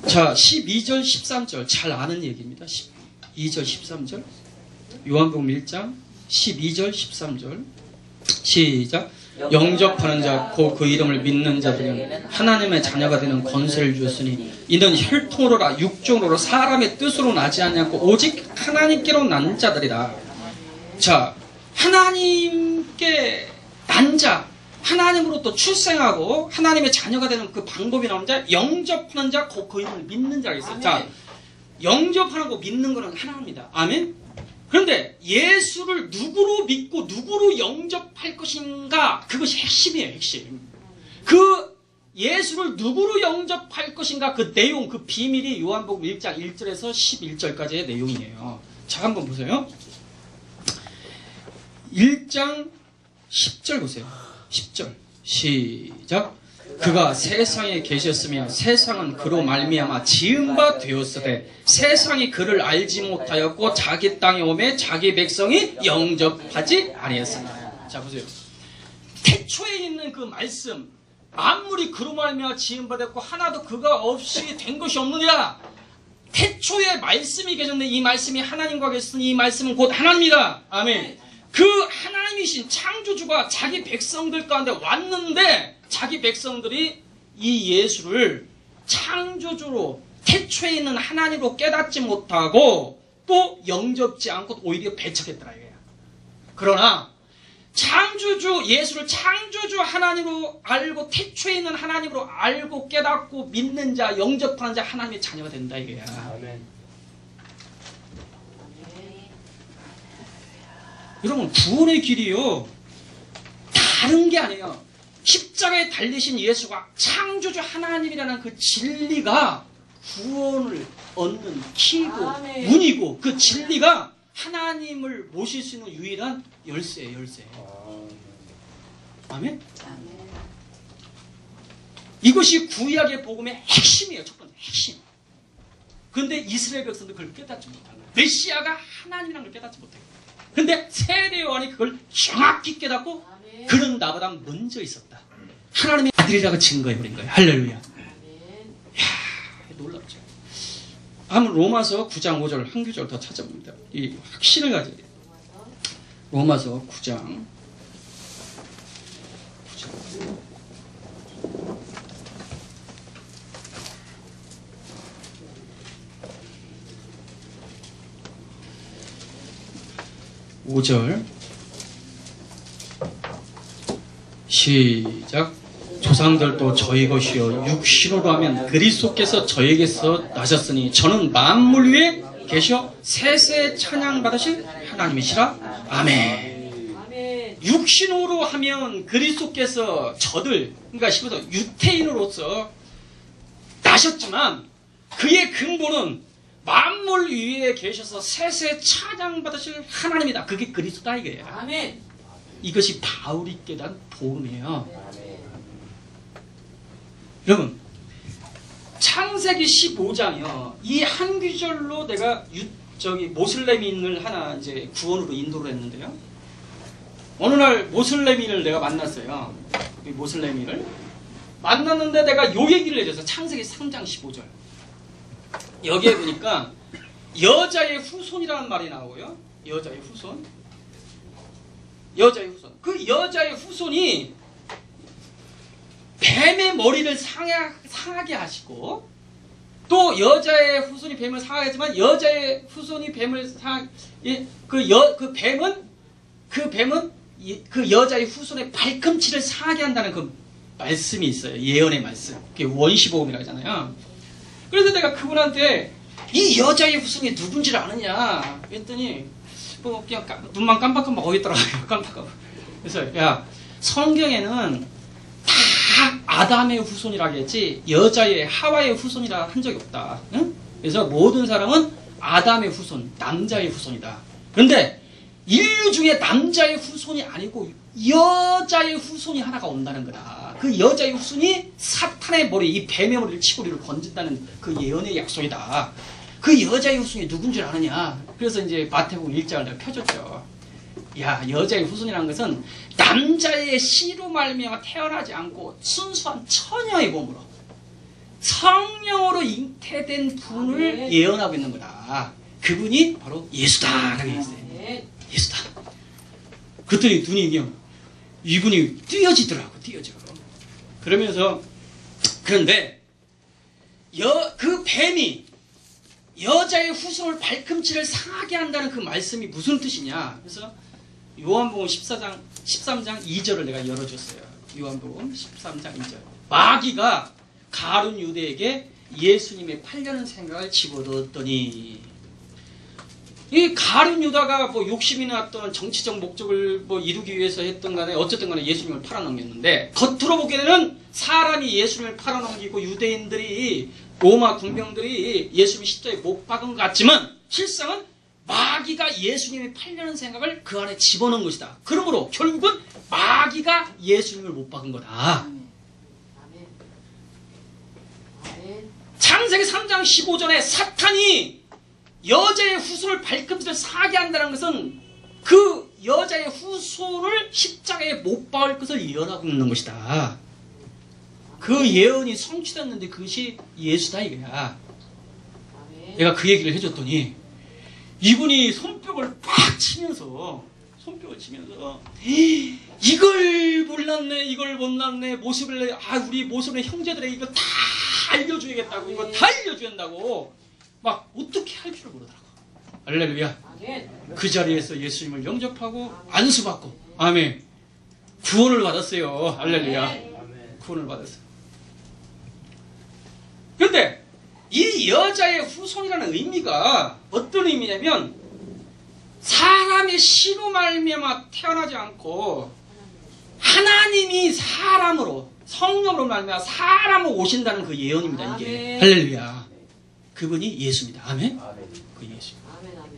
자, 12절, 13절 잘 아는 얘기입니다. 12절, 13절 요한복음 1장 12절, 13절 시작. 영접하는 자, 곧 그 이름을 믿는 자들은 하나님의 자녀가 되는 권세를 주었으니 이는 혈통으로라 육종으로 사람의 뜻으로 나지 않냐고 오직 하나님께로 난 자들이라. 자, 하나님께 난 자, 하나님으로부터 출생하고 하나님의 자녀가 되는 그 방법이 나오는 자, 영접하는 자, 곧 그 이름을 믿는 자가 있어요. 자, 영접하는 거 믿는 거는 하나입니다. 아멘. 그런데 예수를 누구로 믿고 누구로 영접할 것인가, 그것이 핵심이에요. 핵심. 그 예수를 누구로 영접할 것인가, 그 내용, 그 비밀이 요한복음 1장 1절에서 11절까지의 내용이에요. 자, 한번 보세요. 1장 10절 보세요. 10절 시작. 그가 세상에 계셨으며 세상은 그로 말미암아 지은 바 되었으되 세상이 그를 알지 못하였고 자기 땅에 오매 자기 백성이 영접하지 아니했으나. 자, 보세요. 태초에 있는 그 말씀, 만물이 그로 말미암아 지은 바 됐고 하나도 그가 없이 된 것이 없느니라. 태초에 말씀이 계셨는데 이 말씀이 하나님과 계셨으니 이 말씀은 곧 하나님이다. 아멘. 그 하나님이신 창조주가 자기 백성들 가운데 왔는데 자기 백성들이 이 예수를 창조주로 태초에 있는 하나님으로 깨닫지 못하고 또 영접지 않고 오히려 배척했더라 이거야. 그러나 창조주 예수를 창조주 하나님으로 알고 태초에 있는 하나님으로 알고 깨닫고 믿는 자, 영접하는 자 하나님의 자녀가 된다 이거야. 아멘. 여러분, 구원의 길이요 다른 게 아니에요. 십자가에 달리신 예수가 창조주 하나님이라는 그 진리가 구원을 얻는 키고 아멘. 문이고, 그 진리가 하나님을 모실 수 있는 유일한 열쇠예요. 열쇠. 아멘. 이것이 구약의 복음의 핵심이에요. 첫 번째 핵심. 그런데 이스라엘 백성도 그걸 깨닫지 못한 거예요. 메시아가 하나님이라는 걸 깨닫지 못해요. 근데 세례 요한이 그걸 정확히 깨닫고 아멘. 그는 나보다 먼저 있었다. 하나님의 아들이라고 증거해버린 거예요. 할렐루야. 아멘. 이야, 놀랍죠. 한번 로마서 9장 5절 한 구절 더 찾아봅니다. 이 확신을 가져야 돼요. 로마서 9장 5절 시작. 조상들도 저희 것이요 육신으로 하면 그리스도께서 저에게서 나셨으니 저는 만물 위에 계셔 세세 찬양 받으실 하나님이시라. 아멘. 아멘. 육신으로 하면 그리스도께서 저들, 그러니까 싶어서 유태인으로서 나셨지만 그의 근본은 만물 위에 계셔서 세세 찬양 받으실 하나님이다. 그게 그리스도다 이거예요. 아멘. 이것이 바울이 깨달은 복음이에요. 여러분, 창세기 15장이요. 이 한 구절로 내가 모슬레민을 하나 이제 구원으로 인도를 했는데요. 어느 날 모슬레민을 내가 만났어요. 이 모슬레민을 만났는데 내가 요 얘기를 해줘서 창세기 3장 15절. 여기에 보니까 여자의 후손이라는 말이 나오고요. 여자의 후손. 여자의 후손. 그 여자의 후손이 뱀의 머리를 상하게 하시고 또 여자의 후손이 뱀을 상하게 하지만 여자의 후손이 뱀을 그 뱀은 그 여자의 후손의 발꿈치를 상하게 한다는 그 말씀이 있어요. 예언의 말씀. 그게 원시복음이라고 하잖아요. 그래서 내가 그분한테 이 여자의 후손이 누군지를 아느냐 했더니 뭐 그냥 눈만 깜빡깜빡 어있더라고요. 깜빡깜빡. 그래서 야, 성경에는 다 아담의 후손이라고 했지 여자의 하와의 후손이라 한 적이 없다. 응? 그래서 모든 사람은 아담의 후손, 남자의 후손이다. 그런데 인류 중에 남자의 후손이 아니고 여자의 후손이 하나가 온다는 거다. 그 여자의 후손이 사탄의 머리, 이 뱀의 머리를 치고 우리를 건진다는 그 예언의 약속이다. 그 여자의 후손이 누군 줄 아느냐. 그래서 이제 마태복음 1장을 내가 펴줬죠. 야, 여자의 후손이라는 것은 남자의 씨로 말미암아 태어나지 않고 순수한 처녀의 몸으로 성령으로 잉태된 분을 예언하고 있는 거다. 그분이 바로 예수다. 라고 했어요. 예수다. 그랬더니 눈이 그냥 이분이 띄어지더라고. 띄어져. 그러면서 그런데 그 뱀이 여자의 후손을 발꿈치를 상하게 한다는 그 말씀이 무슨 뜻이냐. 그래서 요한복음 13장 2절을 내가 열어줬어요. 요한복음 13장 2절. 마귀가 가룟 유대에게 예수님의 팔려는 생각을 집어넣었더니 이 가룟 유다가 뭐 욕심이 났던 정치적 목적을 뭐 이루기 위해서 했던 간에 어쨌든 간에 예수님을 팔아넘겼는데 겉으로 보기에는 사람이 예수님을 팔아넘기고 유대인들이 로마 군병들이 예수님이 십자가에 못 박은 것 같지만 실상은 마귀가 예수님이 팔려는 생각을 그 안에 집어넣은 것이다. 그러므로 결국은 마귀가 예수님을 못 박은 거다. 아멘. 아멘. 창세기 3장 15절에 사탄이 여자의 후손을 발꿈치를 사게 한다는 것은 그 여자의 후손을 십자가에 못 박을 것을 예언하고 있는 것이다. 그 예언이 성취됐는데 그것이 예수다 이거야. 아멘. 내가 그 얘기를 해줬더니 이분이 손뼉을 팍 치면서 이걸 몰랐네, 이걸 못났네, 모습을 우리 모습의 형제들에게 이거 다 알려줘야겠다고, 이거 다 알려줘야된다고 막 어떻게 할 줄을 모르더라고. 할렐루야. 아멘. 그 자리에서 예수님을 영접하고 안수받고 아멘. 구원을 받았어요. 할렐루야. 구원을 받았어요. 그런데 이 여자의 후손이라는 의미가 어떤 의미냐면 사람의 씨로 말미암아 태어나지 않고 하나님이 사람으로 성령으로 말미암아 사람으로 오신다는 그 예언입니다. 이게 아멘. 할렐루야. 그분이 예수입니다. 아멘. 그 예수. 아멘. 아멘.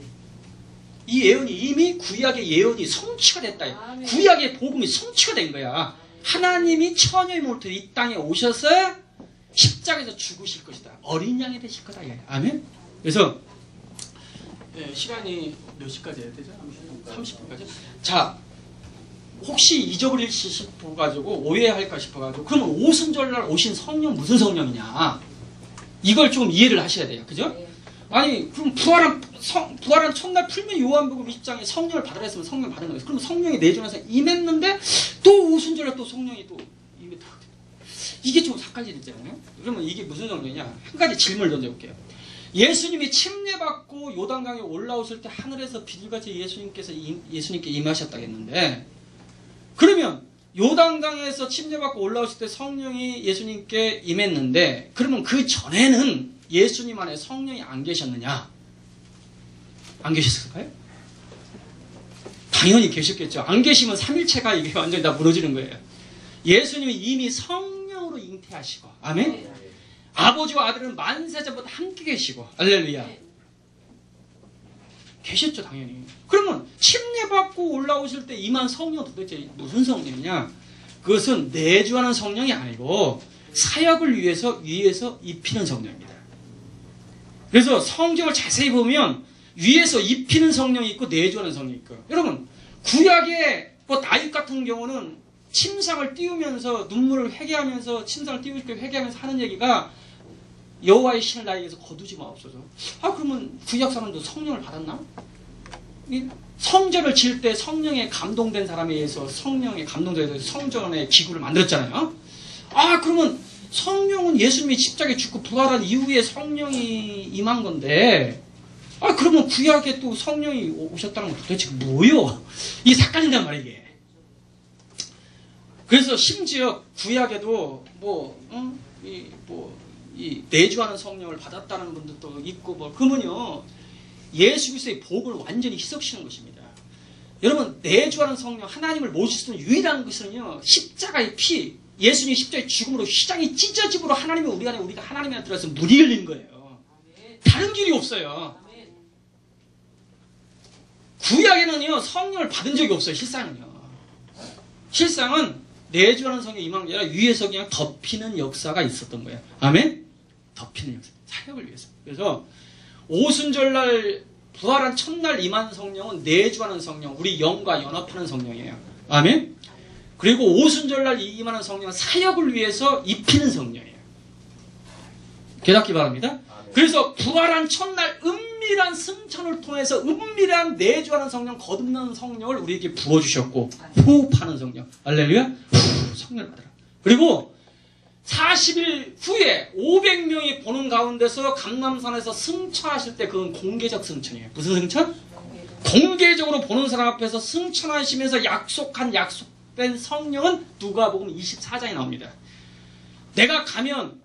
이 예언이 이미 구약의 예언이 성취가 됐다. 아멘. 구약의 복음이 성취가 된 거야. 하나님이 처녀의 모태로 이 땅에 오셔서 십자가에서 죽으실 것이다. 어린 양이 되실 거다. 아멘. 그래서 시간이 몇 시까지 해야 되죠? 30분까지? 자, 혹시 잊어버릴 싶어가지고 오해할까 싶어가지고 그러면 오순절날 오신 성령 무슨 성령이냐? 이걸 좀 이해를 하셔야 돼요. 그죠? 네. 아니 그럼 부활한 첫날 풀면 요한복음 20장에 성령을 받으라 했으면 성령 받은 거예요. 그럼 성령이 내주면서 임했는데 또 오순절날 또 성령이 또 임했다. 이게 좀 삭갈리잖아요. 그러면 이게 무슨 정도냐? 한 가지 질문을 던져볼게요. 예수님이 침례받고 요단강에 올라오실 때 하늘에서 비둘같이 예수님께 임하셨다겠는데 그러면 요단강에서 침례받고 올라오실 때 성령이 예수님께 임했는데 그러면 그 전에는 예수님 안에 성령이 안 계셨느냐? 안 계셨을까요? 당연히 계셨겠죠. 안 계시면 삼일체가 이게 완전히 다 무너지는 거예요. 예수님이 이미 성령으로 잉태하시고 아멘? 아버지와 아들은 만세 전부터 함께 계시고 할렐루야. 계셨죠 당연히. 그러면 침례받고 올라오실 때 임한 성령은 도대체 무슨 성령이냐? 그것은 내주하는 성령이 아니고 사역을 위해서 위에서 입히는 성령입니다. 그래서 성경을 자세히 보면 위에서 입히는 성령이 있고 내주하는 성령이 있고 여러분 구약의 뭐 다윗 같은 경우는 침상을 띄우면서 눈물을 회개하면서 침상을 띄우고 회개하면서 하는 얘기가 여호와의 신을 나에게서 거두지 마옵소서. 그러면 구약 사람도 성령을 받았나? 성전을 지을 때 성령에 감동된 사람에 의해서 성령에 감동돼서 성전의 기구를 만들었잖아요. 그러면 성령은 예수님이 십자가에 죽고 부활한 이후에 성령이 임한 건데 그러면 구약에 또 성령이 오셨다는 건 도대체 뭐요? 이게 삭갈린단 말이에요. 이게. 그래서 심지어 구약에도 이 내주하는 성령을 받았다는 분들도 있고 그러면요 예수 그리스도의 복을 완전히 희석시키는 것입니다. 여러분 내주하는 성령 하나님을 모실 수 있는 유일한 것은요 십자가의 피 예수님이 십자가의 죽음으로 휘장이 찢어짐으로 하나님이 우리가 하나님 안에 들어가서 물이 흘린 거예요. 다른 길이 없어요. 구약에는요 성령을 받은 적이 없어요. 실상은 내주하는 성령이 임한 게 아니라 위에서 그냥 덮이는 역사가 있었던 거예요. 아멘? 덮이는 역사. 사역을 위해서. 그래서 오순절날 부활한 첫날 임한 성령은 내주하는 성령, 우리 영과 연합하는 성령이에요. 아멘? 그리고 오순절날 임하는 성령은 사역을 위해서 입히는 성령이에요. 깨닫기 바랍니다. 그래서 부활한 첫날 은밀한 승천을 통해서 은밀한 내주하는 성령, 거듭나는 성령을 우리에게 부어주셨고 호흡하는 성령. 할렐루야. 성령을 받아라. 그리고 40일 후에 500명이 보는 가운데서 감람산에서 승천하실 때 그건 공개적 승천이에요. 무슨 승천? 공개적으로 보는 사람 앞에서 승천하시면서 약속된 성령은 누가복음 24장에 나옵니다. 내가 가면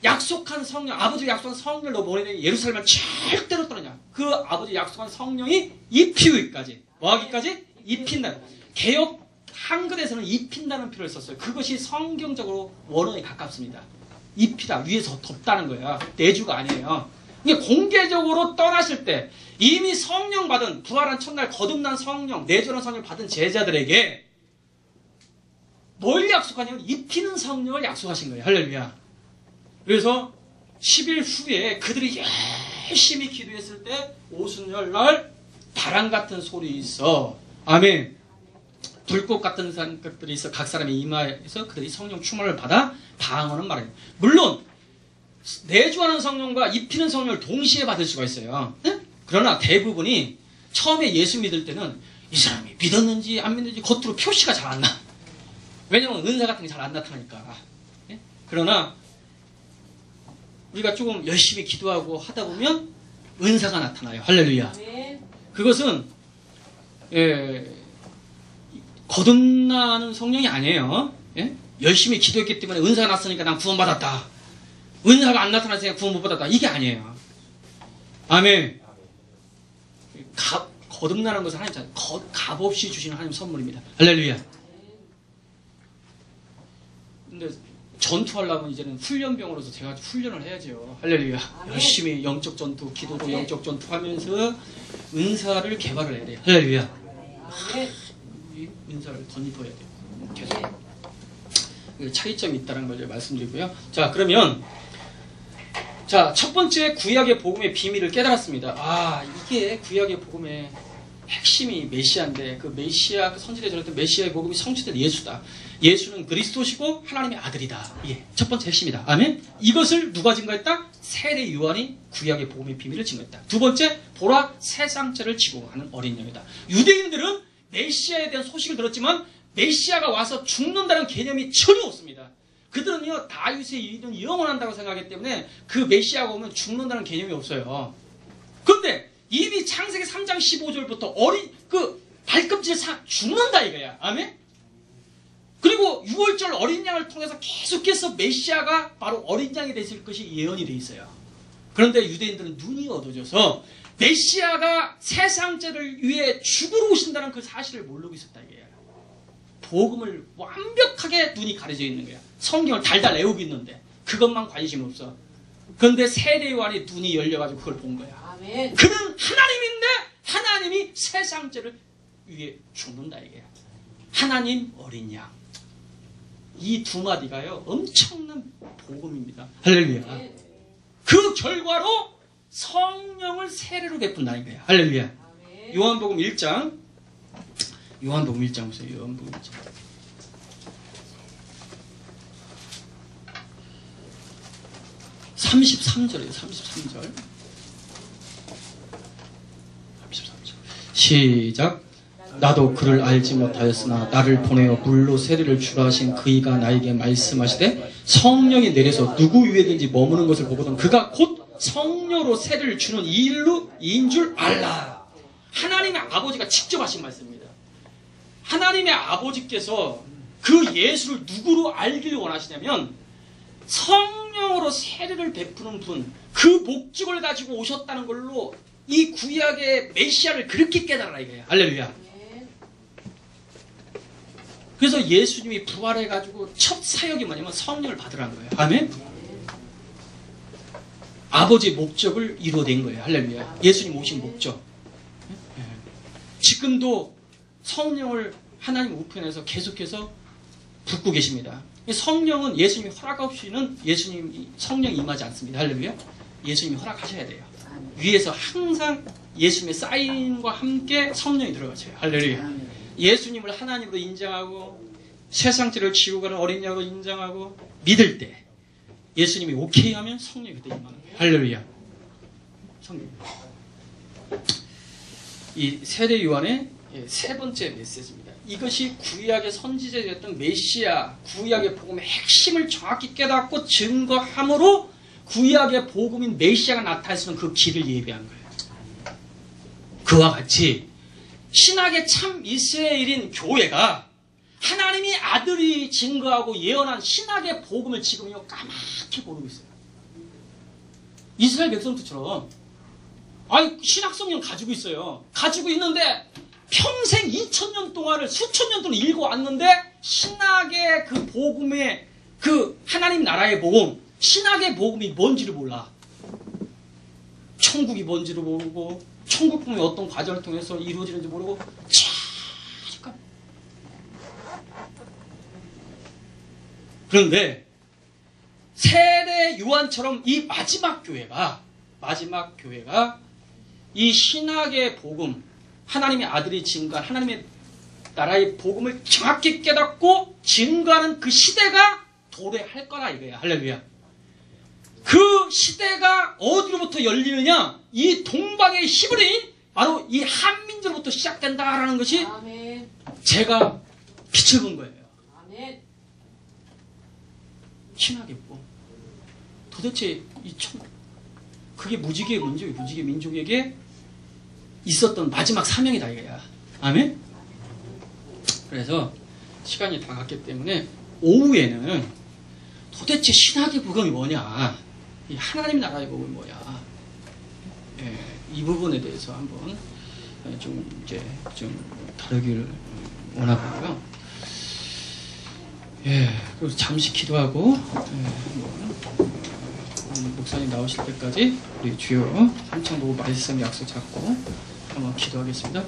약속한 성령, 아버지가 약속한 성령을 너 보내니 예루살렘을 절대로 떠나냐. 그 아버지 약속한 성령이 입히기까지. 뭐하기까지? 입힌다. 개역 한글에서는 입힌다는 표현을 썼어요. 그것이 성경적으로 원어에 가깝습니다. 입히다. 위에서 덮다는 거야. 내주가 아니에요. 그러니까 공개적으로 떠나실 때 이미 성령 받은 부활한 첫날 거듭난 성령, 내주하는 성령을 받은 제자들에게 뭘 약속하냐면 입히는 성령을 약속하신 거예요. 할렐루야. 그래서 10일 후에 그들이 열심히 기도했을 때 오순절날 바람 같은 소리 있어. 아멘. 불꽃 같은 것들이 있어. 각 사람의 이마에서 그들이 성령 충만을 받아 방언은 말이에요. 물론 내주하는 성령과 입히는 성령을 동시에 받을 수가 있어요. 네? 그러나 대부분이 처음에 예수 믿을 때는 이 사람이 믿었는지 안 믿는지 겉으로 표시가 잘 안 나. 왜냐면 은사 같은 게 잘 안 나타나니까. 네? 그러나 우리가 조금 열심히 기도하고 하다 보면 은사가 나타나요. 할렐루야. 아멘. 그것은 거듭나는 성령이 아니에요. 예? 열심히 기도했기 때문에 은사가 났으니까 난 구원받았다. 은사가 안 나타났으니까 구원 못 받았다. 이게 아니에요. 아멘. 거듭나는 것은 하나님 값없이 주시는 하나님 선물입니다. 할렐루야. 근데 전투하려면 이제는 훈련병으로서 제가 훈련을 해야죠. 할렐루야. 아멘. 열심히 영적 전투, 기도도 영적 전투 하면서 은사를 개발을 해야 돼요. 할렐루야. 아멘. 이 은사를 덧입어야 돼요. 계속. 차이점이 있다는 걸 말씀드리고요. 자, 그러면 첫 번째 구약의 복음의 비밀을 깨달았습니다. 아, 이게 구약의 복음의 핵심이 메시아인데 그 메시아, 그 선지자에 전했던 메시아의 복음이 성취된 예수다. 예수는 그리스도시고 하나님의 아들이다. 이게 첫 번째 핵심이다. 아멘. 이것을 누가 증거했다? 세례 요한이 구약의 복음의 비밀을 증거했다. 두 번째, 보라 세상죄를 지고 가는 어린 양이다. 유대인들은 메시아에 대한 소식을 들었지만 메시아가 와서 죽는다는 개념이 전혀 없습니다. 그들은요, 다윗의 일은 영원한다고 생각하기 때문에 그 메시아가 오면 죽는다는 개념이 없어요. 그런데 이미 창세기 3장 15절부터 발꿈치를 죽는다 이거야. 아멘? 그리고 6월절 어린 양을 통해서 계속해서 메시아가 바로 어린 양이 되실 것이 예언이 돼 있어요. 그런데 유대인들은 눈이 어두워져서 메시아가 세상죄를 위해 죽으러 오신다는 그 사실을 모르고 있었다 이거예요. 복음을 완벽하게 눈이 가려져 있는 거야. 성경을 달달 외우고 있는데 그것만 관심이 없어. 그런데 세례 요한이 눈이 열려가지고 그걸 본 거야. 아멘. 그는 하나님인데 하나님이 세상죄를 위해 죽는다 이게야. 하나님 어린 양. 이 두 마디가요 엄청난 복음입니다. 할렐루야. 그 결과로 성령을 세례로 베푼다 이거야. 할렐루야. 아멘. 요한복음 1장 보세요. 요한복음 1장. (33절이에요) 33절. 시작. 나도 그를 알지 못하였으나 나를 보내어 물로 세례를 주라 하신 그이가 나에게 말씀하시되 성령이 내려서 누구 위에든지 머무는 것을 보거든 그가 곧 성령으로 세례를 주는 이인 줄 알라. 하나님의 아버지가 직접 하신 말씀입니다. 하나님의 아버지께서 그 예수를 누구로 알기를 원하시냐면 성령으로 세례를 베푸는 분, 그 목적을 가지고 오셨다는 걸로 이 구약의 메시아를 그렇게 깨달아라 이거예요. 할렐루야. 그래서 예수님이 부활해가지고 첫 사역이 뭐냐면 성령을 받으라는 거예요. 아멘? 아버지의 목적을 이루어낸 거예요. 할렐루야. 예수님 오신 목적. 지금도 성령을 하나님 우편에서 계속해서 붓고 계십니다. 성령은 예수님이 허락 없이는 성령이 임하지 않습니다. 할렐루야. 예수님이 허락하셔야 돼요. 위에서 항상 예수님의 사인과 함께 성령이 들어가셔요. 할렐루야. 예수님을 하나님으로 인정하고 세상죄를 지고 가는 어린 양으로 인정하고 믿을 때 예수님이 오케이 하면 성령이 그때 임하는 거예요. 할렐루야. 성령. 이 세례 요한의 세 번째 메시지입니다. 이것이 구약의 선지자였던 메시아, 구약의 복음의 핵심을 정확히 깨닫고 증거함으로 구약의 복음인 메시아가 나타날 수 있는 그 길을 예비한 거예요. 그와 같이 신학의 참 이스라엘인 교회가 하나님이 아들이 증거하고 예언한 신학의 복음을 지금요 까맣게 모르고 있어요. 이스라엘 백성들처럼 아니 신학 성경 가지고 있어요. 가지고 있는데 평생 2000년 동안을 수천 년 동안 읽어왔는데 신학의 그 복음의 그 하나님 나라의 복음, 신학의 복음이 뭔지를 몰라. 천국이 뭔지를 모르고 천국 복음이 어떤 과정을 통해서 이루어지는지 모르고 잠깐. 그런데 세례 요한처럼 이 마지막 교회가 이 신학의 복음, 하나님의 아들이 증거한 하나님의 나라의 복음을 정확히 깨닫고 증거하는 그 시대가 도래할 거라 이거야. 할렐루야. 그 시대가 어디로부터 열리느냐? 이 동방의 히브리인, 바로 이 한민족으로부터 시작된다라는 것이 아멘. 제가 빛을 본 거예요. 아멘. 신학의 복음. 도대체 그게 무지개 민족에게 있었던 마지막 사명이다 이거야. 아멘? 그래서 시간이 다 갔기 때문에 오후에는 도대체 신학의 복음이 뭐냐, 이 하나님 나라의 복음이 뭐냐, 예, 이 부분에 대해서 한번 좀 다루기를 원하고요. 예, 그리고 잠시 기도하고 목사님 나오실 때까지 우리 주여 삼창 보고 말씀 약속 잡고 한번 기도하겠습니다.